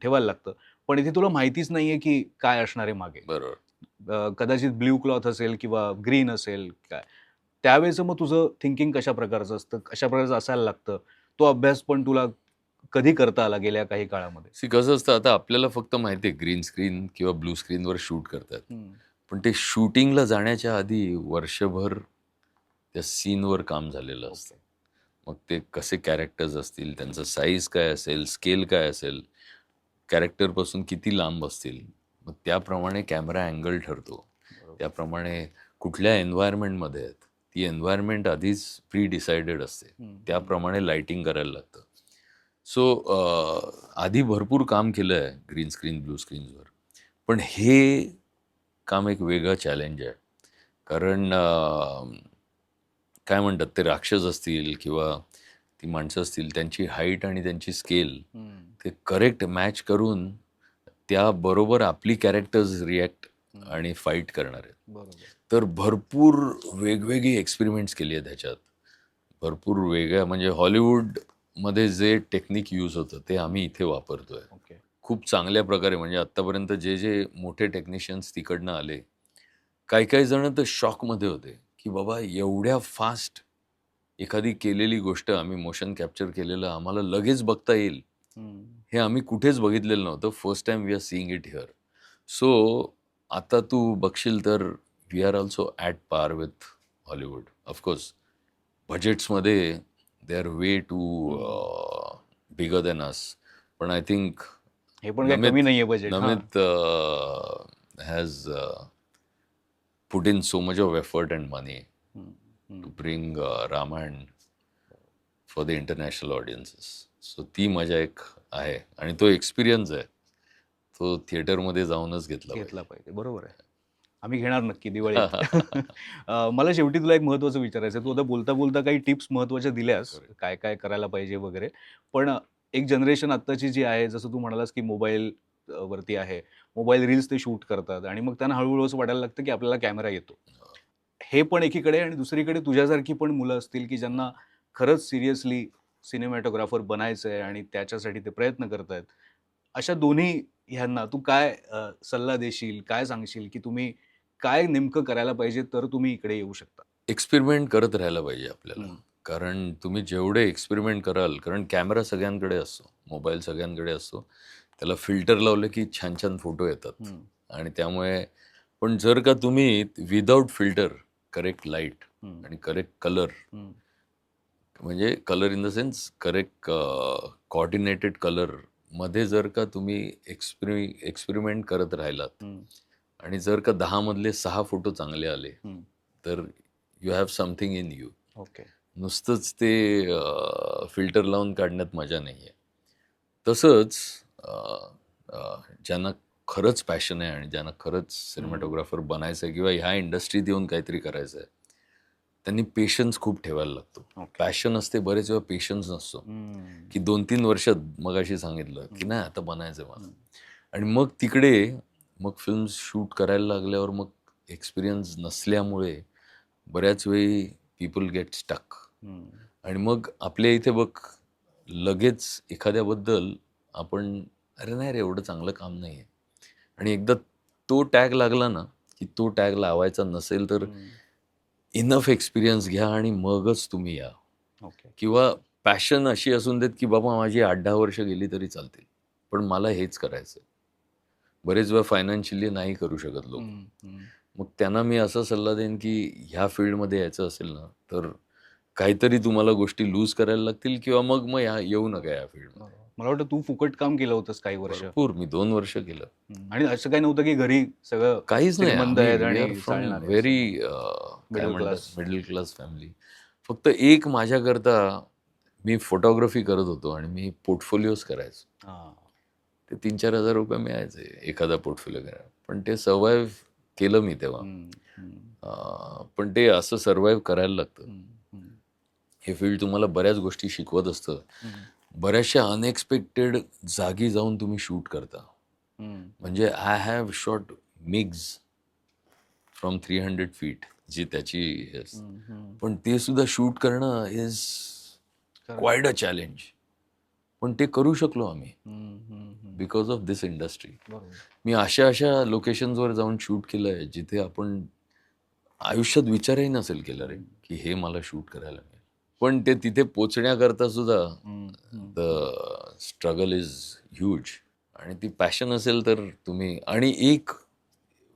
Speaker 3: ठेवायला लागतं. पण इथे तुला माहितीच नाहीये की काय असणार आहे मागे.
Speaker 1: बरोबर.
Speaker 3: कदाचित ब्ल्यू क्लॉथ असेल किंवा ग्रीन असेल काय. त्यावेळेचं मग तुझं थिंकिंग कशा प्रकारचं असतं, कशा प्रकारचं असायला लागतं? तो अभ्यास पण तुला कधी करता आला गेल्या काही काळामध्ये?
Speaker 1: कसं असतं आता आपल्याला फक्त माहिती आहे ग्रीन स्क्रीन किंवा ब्लू स्क्रीनवर शूट करतात. पण ते शूटिंगला जाण्याच्या आधी वर्षभर त्या सीनवर काम झालेलं असतं. मग ते कसे कॅरेक्टर्स असतील, त्यांचं साईज काय असेल, स्केल काय असेल, कॅरेक्टरपासून किती लांब असतील, मग त्याप्रमाणे कॅमेरा अँगल ठरतो. त्याप्रमाणे कुठल्या एन्व्हायरमेंटमध्ये आहेत ती एन्व्हायरमेंट आधीच प्री डिसाइडेड असते. त्याप्रमाणे लाइटिंग करायला लागतं. सो आधी भरपूर काम केलं आहे ग्रीन स्क्रीन ब्लू स्क्रीन्सवर. पण हे काम एक वेगळं चॅलेंज आहे. कारण काय म्हणतात ते राक्षस असतील किंवा ती माणसं असतील त्यांची हाईट आणि त्यांची स्केल ते करेक्ट मॅच करून त्याबरोबर आपली कॅरेक्टर्स रिॲक्ट आणि फाईट करणार आहेत. तर भरपूर वेगवेगळी एक्सपेरिमेंट्स केली आहेत ह्याच्यात. भरपूर वेगळ्या म्हणजे हॉलिवूडमध्ये जे टेक्निक यूज होतं ते आम्ही इथे वापरतोय खूप चांगल्या प्रकारे. म्हणजे आत्तापर्यंत जे जे मोठे टेक्निशियन्स तिकडनं आले काही जण तर शॉकमध्ये होते की बाबा एवढ्या फास्ट एखादी केलेली गोष्ट आम्ही मोशन कॅप्चर केलेलं आम्हाला लगेच बघता येईल हे आम्ही कुठेच बघितलेलं नव्हतं. First time we are seeing it here. So आता तू बघशील तर we are also at par with Hollywood. Of course बजेट्समध्ये they are way too bigger than us. पण आय थिंक
Speaker 3: हे पण काही कमी नाहीये budget.
Speaker 1: Namit has put in so much of effort and money to bring Ramayana for the international audiences. So ती मजा एक आहे आणि तो एक्सपिरियन्स आहे तो थिएटरमध्ये जाऊनच
Speaker 3: घेतला पाहिजे. बरोबर आहे. आम्ही घेणार नक्की दिवाळीत. मला शेवटी तुला एक महत्त्वाचं विचारायचं आहे. तू आता बोलता बोलता काही टिप्स महत्त्वाच्या दिल्यास, काय काय करायला पाहिजे वगैरे. पण एक जनरेशन आत्ताची जी आहे, जसं तू म्हणालास की मोबाईल वरती आहे. मोबाईल रील्स ते शूट करतात आणि मग त्यांना हळूहळू असं वाटायला लागतं की आपल्याला कॅमेरा येतो. हे पण एकीकडे आणि दुसरीकडे तुझ्यासारखी पण मुलं असतील की ज्यांना खरंच सिरियसली सिनेमॅटोग्राफर बनायचं आहे आणि त्याच्यासाठी ते प्रयत्न करतायत. अशा दोन्ही ह्यांना तू काय सल्ला देशील, काय सांगशील की तुम्ही काय नेमकं करायला पाहिजे तर तुम्ही इकडे येऊ शकता?
Speaker 1: एक्सपेरिमेंट करत राहायला पाहिजे आपल्याला. कारण तुम्ही जेवढे एक्सपेरिमेंट कराल, कारण कॅमेरा सगळ्यांकडे असतो, मोबाईल सगळ्यांकडे असतो. त्याला फिल्टर लावले की छान छान फोटो येतात आणि त्यामुळे पण जर का तुम्ही विदाउट फिल्टर करेक्ट लाईट आणि करेक्ट कलर, म्हणजे colour in the sense correct coordinated colour मध्ये जर का तुम्ही एक्सपेरिमेंट करत राहिलात आणि जर का 10 मधले 6 फोटो चांगले आले तर you have something in you.
Speaker 3: Okay.
Speaker 1: नुसतंच ते फिल्टर लावून काढण्यात मजा नाही आहे. तसंच ज्यांना खरंच पॅशन आहे आणि ज्यांना खरंच सिनेमॅटोग्राफर बनायचं आहे किंवा ह्या इंडस्ट्रीत येऊन काहीतरी करायचं आहे, त्यांनी पेशन्स खूप ठेवायला लागतो. पॅशन असते, बरेच वेळा पेशन्स नसतो की 2-3 वर्षात मगाशी सांगितलं की नाही आता बनायचं मला. आणि मग तिकडे मग फिल्म शूट करायला लागल्यावर मग एक्सपिरियन्स नसल्यामुळे बऱ्याच वेळी पीपल गेट स्टक. आणि मग आपल्या इथे बघ लगेच एखाद्याबद्दल आपण अरे नाही रे एवढं चांगलं काम नाही आहे, आणि एकदा तो टॅग लागला ना की तो टॅग लावायचा नसेल तर इनफ एक्सपिरियन्स घ्या आणि मगच तुम्ही या. किंवा पॅशन अशी असून देत की बाबा माझी 8-10 वर्ष गेली तरी चालतील, पण मला हेच करायचं. बरेच वेळा फायनान्शियली नाही करू शकत लोक. मग त्यांना मी असा सल्ला देईन की ह्या फील्डमध्ये यायचं असेल ना तर काहीतरी तुम्हाला गोष्टी लूज करायला लागतील किंवा मग येऊ नका या फील्डमध्ये.
Speaker 3: मला वाटतं तू फुकट काम केलं होतंस काही वर्ष.
Speaker 1: भरपूर, मी 2 वर्ष केलं.
Speaker 3: आणि असं काही नव्हतं की घरी सगळं
Speaker 1: काहीच
Speaker 3: श्रीमंत आहेत आणि
Speaker 1: नाही. Very middle class family. फक्त एक माझ्याकरता मी फोटोग्राफी करत होतो आणि मी पोर्टफोलिओज करायचो. ते 3-4 हजार रुपये मिळायचे एखादा पोर्टफोलिओ करायला, पण ते सर्व्हाइव्ह केलं मी तेव्हा. पण ते असं सर्व्हाइव्ह करायला लागतं. हे फील्ड तुम्हाला बऱ्याच गोष्टी शिकवत असतं. बऱ्याचशा अनएक्सपेक्टेड जागी जाऊन तुम्ही शूट करता. म्हणजे I have shot MiGs from 300 feet जी त्याची, पण ते सुद्धा शूट करणं इज क्वाईट अ चॅलेंज. पण ते करू शकलो आम्ही बिकॉज ऑफ दिस इंडस्ट्री. मी अशा लोकेशन्सवर जाऊन शूट केलंय जिथे आपण आयुष्यात विचारही नसेल केला रे की हे मला शूट करायला मिळेल. पण ते तिथे पोचण्याकरता सुद्धा द स्ट्रगल इज ह्यूज. आणि ती पॅशन असेल तर तुम्ही, आणि एक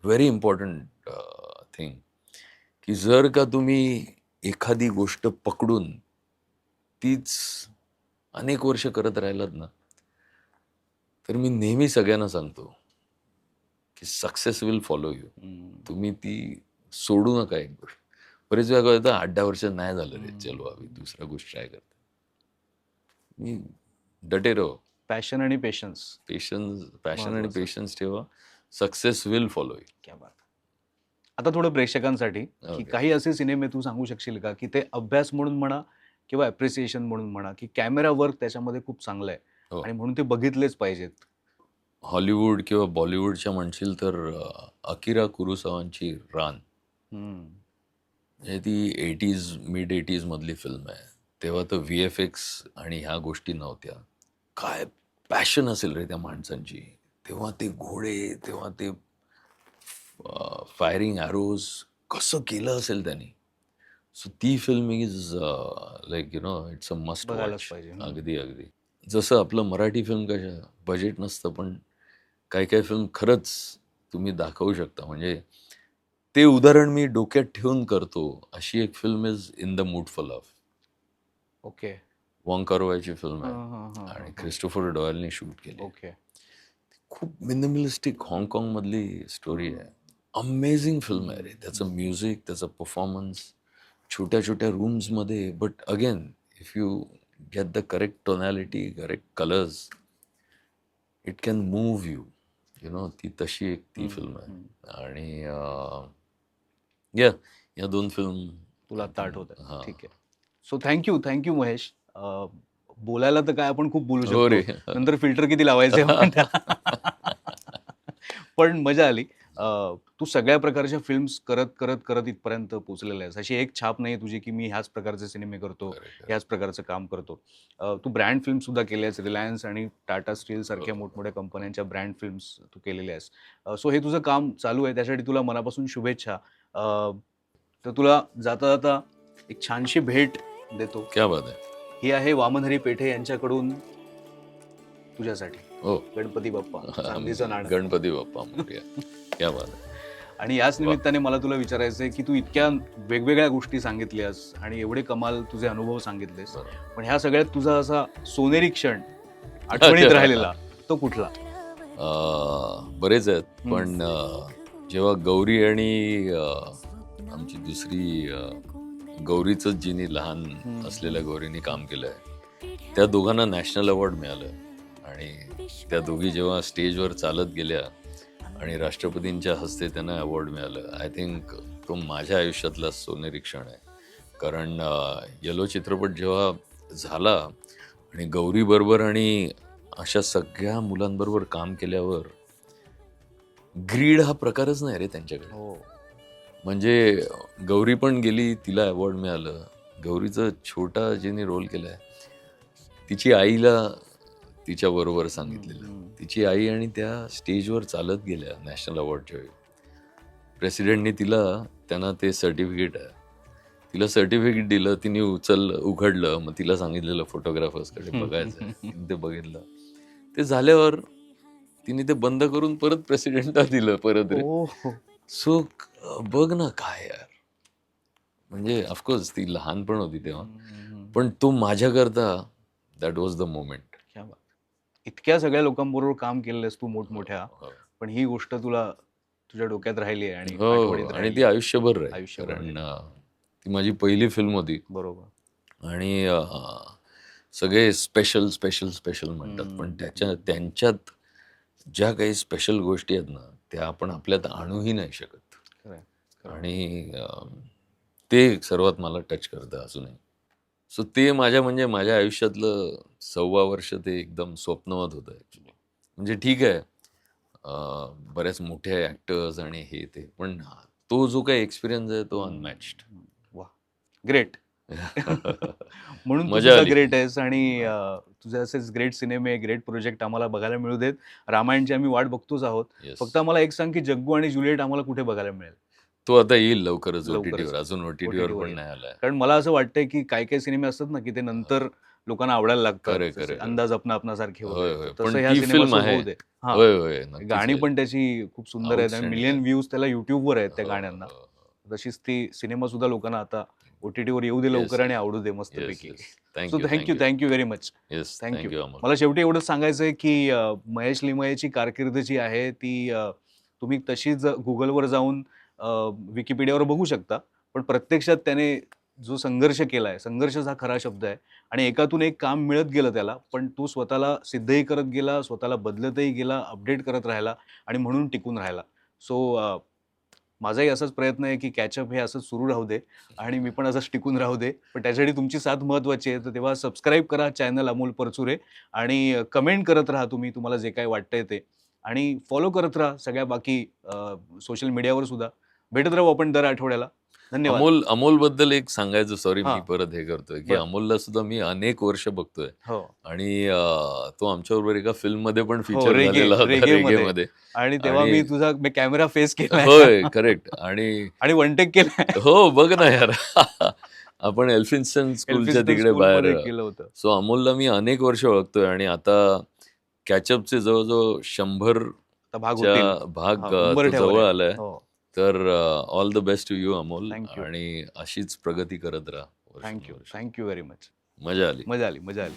Speaker 1: व्हेरी इम्पॉर्टंट थिंग की जर का तुम्ही एखादी गोष्ट पकडून तीच अनेक वर्ष करत राहिलात ना तर मी नेहमी सगळ्यांना सांगतो की सक्सेस विल फॉलो यू. तुम्ही ती सोडू नका एक गोष्ट. बरेच वेळा कळतं 8-10 वर्ष नाही झालं रे, चलो आम्ही दुसरा गोष्ट ट्राय करतो. मी डटे रहो.
Speaker 3: पॅशन आणि पेशन्स
Speaker 1: ठेवा. Success will follow you.
Speaker 3: क्या बात. आता थोडं प्रेक्षकांसाठी की काही असे सिनेमे तू सांगू शकशील का की ते अभ्यास म्हणून म्हणा किंवा अप्रिसिएशन म्हणून म्हणा की कॅमेरा वर्क त्याच्यामध्ये खूप चांगलं आहे आणि म्हणून ते बघितलेच पाहिजेत?
Speaker 1: हॉलिवूड किंवा बॉलिवूडच्या म्हणशील तर अकिरा कुरोसावांची रान, ती 80s मिड 80s मधली फिल्म आहे. तेव्हा तर VFX आणि ह्या गोष्टी नव्हत्या. काय पॅशन असेल रे त्या माणसांची. तेव्हा ते घोडे, तेव्हा ते फायरिंग ॲरोज कसं केलं असेल त्यांनी. सो ती film is like it's a must watch. अगदी. जसं आपलं मराठी फिल्म कशा बजेट नसतं पण काही फिल्म खरंच तुम्ही दाखवू शकता. म्हणजे ते उदाहरण मी डोक्यात ठेवून करतो. अशी एक film is in the mood for love.
Speaker 3: Okay.
Speaker 1: Wong कारवायची फिल्म
Speaker 3: हां,
Speaker 1: आहे
Speaker 3: हां, हां,
Speaker 1: आणि
Speaker 3: हां.
Speaker 1: क्रिस्टोफर डॉयलने शूट केली.
Speaker 3: ओके.
Speaker 1: खूप मिनिमलिस्टिक हाँगकाँग मधली स्टोरी आहे. अमेझिंग फिल्म आहे रे. त्याचं म्युझिक, त्याचा परफॉर्मन्स, छोट्या छोट्या रूम्स मध्ये. But again if you get the correct tonality, correct colours, it can move you. You know, ती तशी एक ती फिल्म आहे. आणि या 2 फिल्म
Speaker 3: तुला आता आठवत आहे.
Speaker 1: हां.
Speaker 3: ठीक आहे. So thank you Mahesh. बोलायला तर काय आपण खूप बोलू
Speaker 1: हो रे.
Speaker 3: शकतो. नंतर फिल्टर किती लावायचे आपण त्याला. पण मजा आली. तू सगळ्या प्रकारच्या फिल्म्स करत इथपर्यंत पोहोचलेला आहेस. अशी एक छाप नाही तुझी की मी ह्याच प्रकारचे सिनेमे करतो, ह्याच प्रकारचं काम करतो. तू ब्रँड फिल्म सुद्धा केल्या आहेस. रिलायन्स आणि टाटा स्टील सारख्या मोठमोठ्या कंपन्यांच्या ब्रँड फिल्म्स तू केलेल्या आहेस. सो हे तुझं काम चालू आहे. त्यासाठी तुला मनापासून शुभेच्छा. तर तुला जाता जाता एक छानशी भेट देतो.
Speaker 1: क्या बात आहे.
Speaker 3: ही आहे वामनहरी पेठे यांच्याकडून तुझ्यासाठी.
Speaker 1: हो.
Speaker 3: गणपती बाप्पा, चांदीचं नाणं.
Speaker 1: गणपती बाप्पा मोरया. क्या बात आहे.
Speaker 3: आणि याच निमित्ताने मला तुला विचारायचं आहे की तू इतक्या वेगवेगळ्या गोष्टी सांगितल्यास आणि एवढे कमाल तुझे अनुभव सांगितलेस, पण ह्या सगळ्यात तुझा असा सोनेरी क्षण आठवणीत राहिलेला तो कुठला?
Speaker 1: बरेच आहेत, पण जेव्हा गौरी आणि आमची दुसरी गौरीच जिनी लहान असलेल्या गौरीने काम केलंय, त्या दोघांना नॅशनल अवॉर्ड मिळालं. आणि त्या दोघी जेव्हा स्टेजवर चालत गेल्या आणि राष्ट्रपतींच्या हस्ते त्यांना अवॉर्ड मिळालं, आय थिंक तो माझ्या आयुष्यातला सोनेरी क्षण आहे. कारण येलो चित्रपट जेव्हा झाला आणि गौरी बरोबर आणि अशा सगळ्या मुलांबरोबर काम केल्यावर, ग्रीड हा प्रकारच नाही रे त्यांच्याकडे. म्हणजे गौरी पण गेली, तिला अवॉर्ड मिळालं. गौरीचं छोटा जिने रोल केलाय, तिची आईला तिच्या बरोबर सांगितलेलं. तिची आई आणि त्या स्टेजवर चालत गेल्या नॅशनल अवॉर्डच्या वेळी. प्रेसिडेंटने त्यांना ते सर्टिफिकेट आहे, तिला सर्टिफिकेट दिलं. तिने उघडलं, मग तिला सांगितलेलं फोटोग्राफर्सकडे बघायचं. तिने ते बघितलं. ते झाल्यावर तिने ते बंद करून परत प्रेसिडेंटला दिलं परत रे. सो बघ ना काय यार. म्हणजे ऑफकोर्स ती लहान पण होती तेव्हा, पण तो माझ्याकरता दॅट वॉज द मोमेंट.
Speaker 3: इतक्या सगळ्या लोकांबरोबर काम केलंस तू मोठमोठ्या, पण ही गोष्ट तुला तुझ्या डोक्यात राहिली आहे आणि आठवणीत
Speaker 1: आणि
Speaker 3: राहिली.
Speaker 1: ती आयुष्यभर राहील.
Speaker 3: आयुष्यभर
Speaker 1: कारण ती माझी पहिली फिल्म होती.
Speaker 3: बरोबर.
Speaker 1: आणि सगळे स्पेशल स्पेशल स्पेशल म्हणतात, पण त्यांच्यात ज्या काही स्पेशल गोष्टी आहेत ना, त्या आपण आपल्यात आणूही नाही शकत. आणि ते सर्वात मला टच करतं अजूनही. सो ते माझ्या आयुष्यातलं 6 वर्ष ते एकदम स्वप्नवत होतं ॲक्च्युली. म्हणजे ठीक आहे, बऱ्याच मोठे ॲक्टर्स आणि हे ते, पण तो जो काही एक्सपिरियन्स आहे तो अनमॅच्ड.
Speaker 3: वा, ग्रेट. म्हणून
Speaker 1: मजा
Speaker 3: तुझा
Speaker 1: आली.
Speaker 3: ग्रेट आहेस. आणि तुझे असेच ग्रेट सिनेमे, ग्रेट प्रोजेक्ट आम्हाला बघायला मिळू देत. रामायणची आम्ही वाट बघतोच आहोत.
Speaker 1: Yes.
Speaker 3: फक्त आम्हाला एक सांग की जग्गू आणि जुलिएट आम्हाला कुठे बघायला मिळेल?
Speaker 1: तो आता येईल लवकरच OTT वर. अजून OTT वर
Speaker 3: OTT
Speaker 1: पण नाही आलाय.
Speaker 3: कारण मला असं वाटतंय की काही सिनेमे असतात ना की ते नंतर लोकांना आवडायला लागतात.
Speaker 1: खरे.
Speaker 3: अंदाज आपणासारखे
Speaker 1: होय.
Speaker 3: वगैरे.
Speaker 1: पण
Speaker 3: तसं ह्या
Speaker 1: ती फिल्म
Speaker 3: सिनेमाचं
Speaker 1: आहे.
Speaker 3: होऊ दे.
Speaker 1: होय. नक्कीच
Speaker 3: गाणी
Speaker 1: आहे.
Speaker 3: पण त्याची खूप सुंदर आहेत आणि
Speaker 1: Outstanding
Speaker 3: मिलियन
Speaker 1: आहे.
Speaker 3: व्ह्यूज त्याला युट्यूबवर आहेत त्या
Speaker 1: हो,
Speaker 3: गाण्यांना.
Speaker 1: हो.
Speaker 3: तशीच ती सिनेमा सुद्धा लोकांना आता OTT वर येऊ दे लवकर आणि आवडू दे मस्तपैकी. So thank you very much.
Speaker 1: Yes,
Speaker 3: thank you.
Speaker 1: Thank you Amol.
Speaker 3: मला शेवटी एवढंच सांगायचं आहे की महेश लिमयेची कारकीर्द जी आहे ती तुम्ही तशीच गुगलवर जाऊन विकिपीडियावर बघू शकता. पण प्रत्यक्षात त्याने जो संघर्ष केलाय, संघर्षच हा खरा शब्द आहे. आणि एकातून एक काम मिळत गेलं त्याला, पण तो स्वतःला सिद्धही करत गेला, स्वतःला बदलतही गेला, अपडेट करत राहिला आणि म्हणून टिकून राहिला. सो माझाही असाच प्रयत्न आहे की कॅचअप हे असंच सुरू राहू दे आणि मी पण असंच टिकून राहू दे. पण त्यासाठी तुमची साथ महत्त्वाची आहे. तर तेव्हा सबस्क्राईब करा चॅनल अमोल परचुरे आणि कमेंट करत राहा तुम्हाला जे काही वाटतंय ते. आणि फॉलो करत राहा सगळ्या बाकी सोशल मीडियावर सुद्धा. भेटत राहू आपण दर आठवड्याला. धन्यवाद.
Speaker 1: अमोल बद्दल एक सांगायचं, सॉरी मी
Speaker 3: हां.
Speaker 1: परत हे करतोय, की
Speaker 3: बरं.
Speaker 1: अमोलला सुद्धा मी अनेक वर्ष बघतोय.
Speaker 3: हो.
Speaker 1: आणि तो आमच्याबरोबर एका फिल्म मध्ये पण
Speaker 3: हो,
Speaker 1: फीचर झालेला होता,
Speaker 3: रेगेमध्ये.
Speaker 1: मध्ये.
Speaker 3: आणि तेव्हा मी तुझा कॅमेरा फेस केला
Speaker 1: होय, करेक्ट. आणि
Speaker 3: वन टेक केलाय.
Speaker 1: हो, बघ ना यार. आपण एल्फिन्स्टन स्कूलच्या तिकडे बाहेर.
Speaker 3: केलं होतं.
Speaker 1: सो अमोलला मी अनेक वर्ष ओळखतोय आणि आता कॅचअपचे जवळजवळ 100
Speaker 3: आता भाग होतील.
Speaker 1: भाग
Speaker 3: हा,
Speaker 1: तो
Speaker 3: उंबरठ्यावर
Speaker 1: जवळ
Speaker 3: आहे.
Speaker 1: आलाय.
Speaker 3: हो.
Speaker 1: तर all the best to you Amol,
Speaker 3: Thank you.
Speaker 1: आणि अशीच प्रगती करत राहा.
Speaker 3: थँक्यू
Speaker 1: वर्षानुवर्षे.
Speaker 3: Thank you very much.
Speaker 1: मजा आली.
Speaker 3: मजा आली.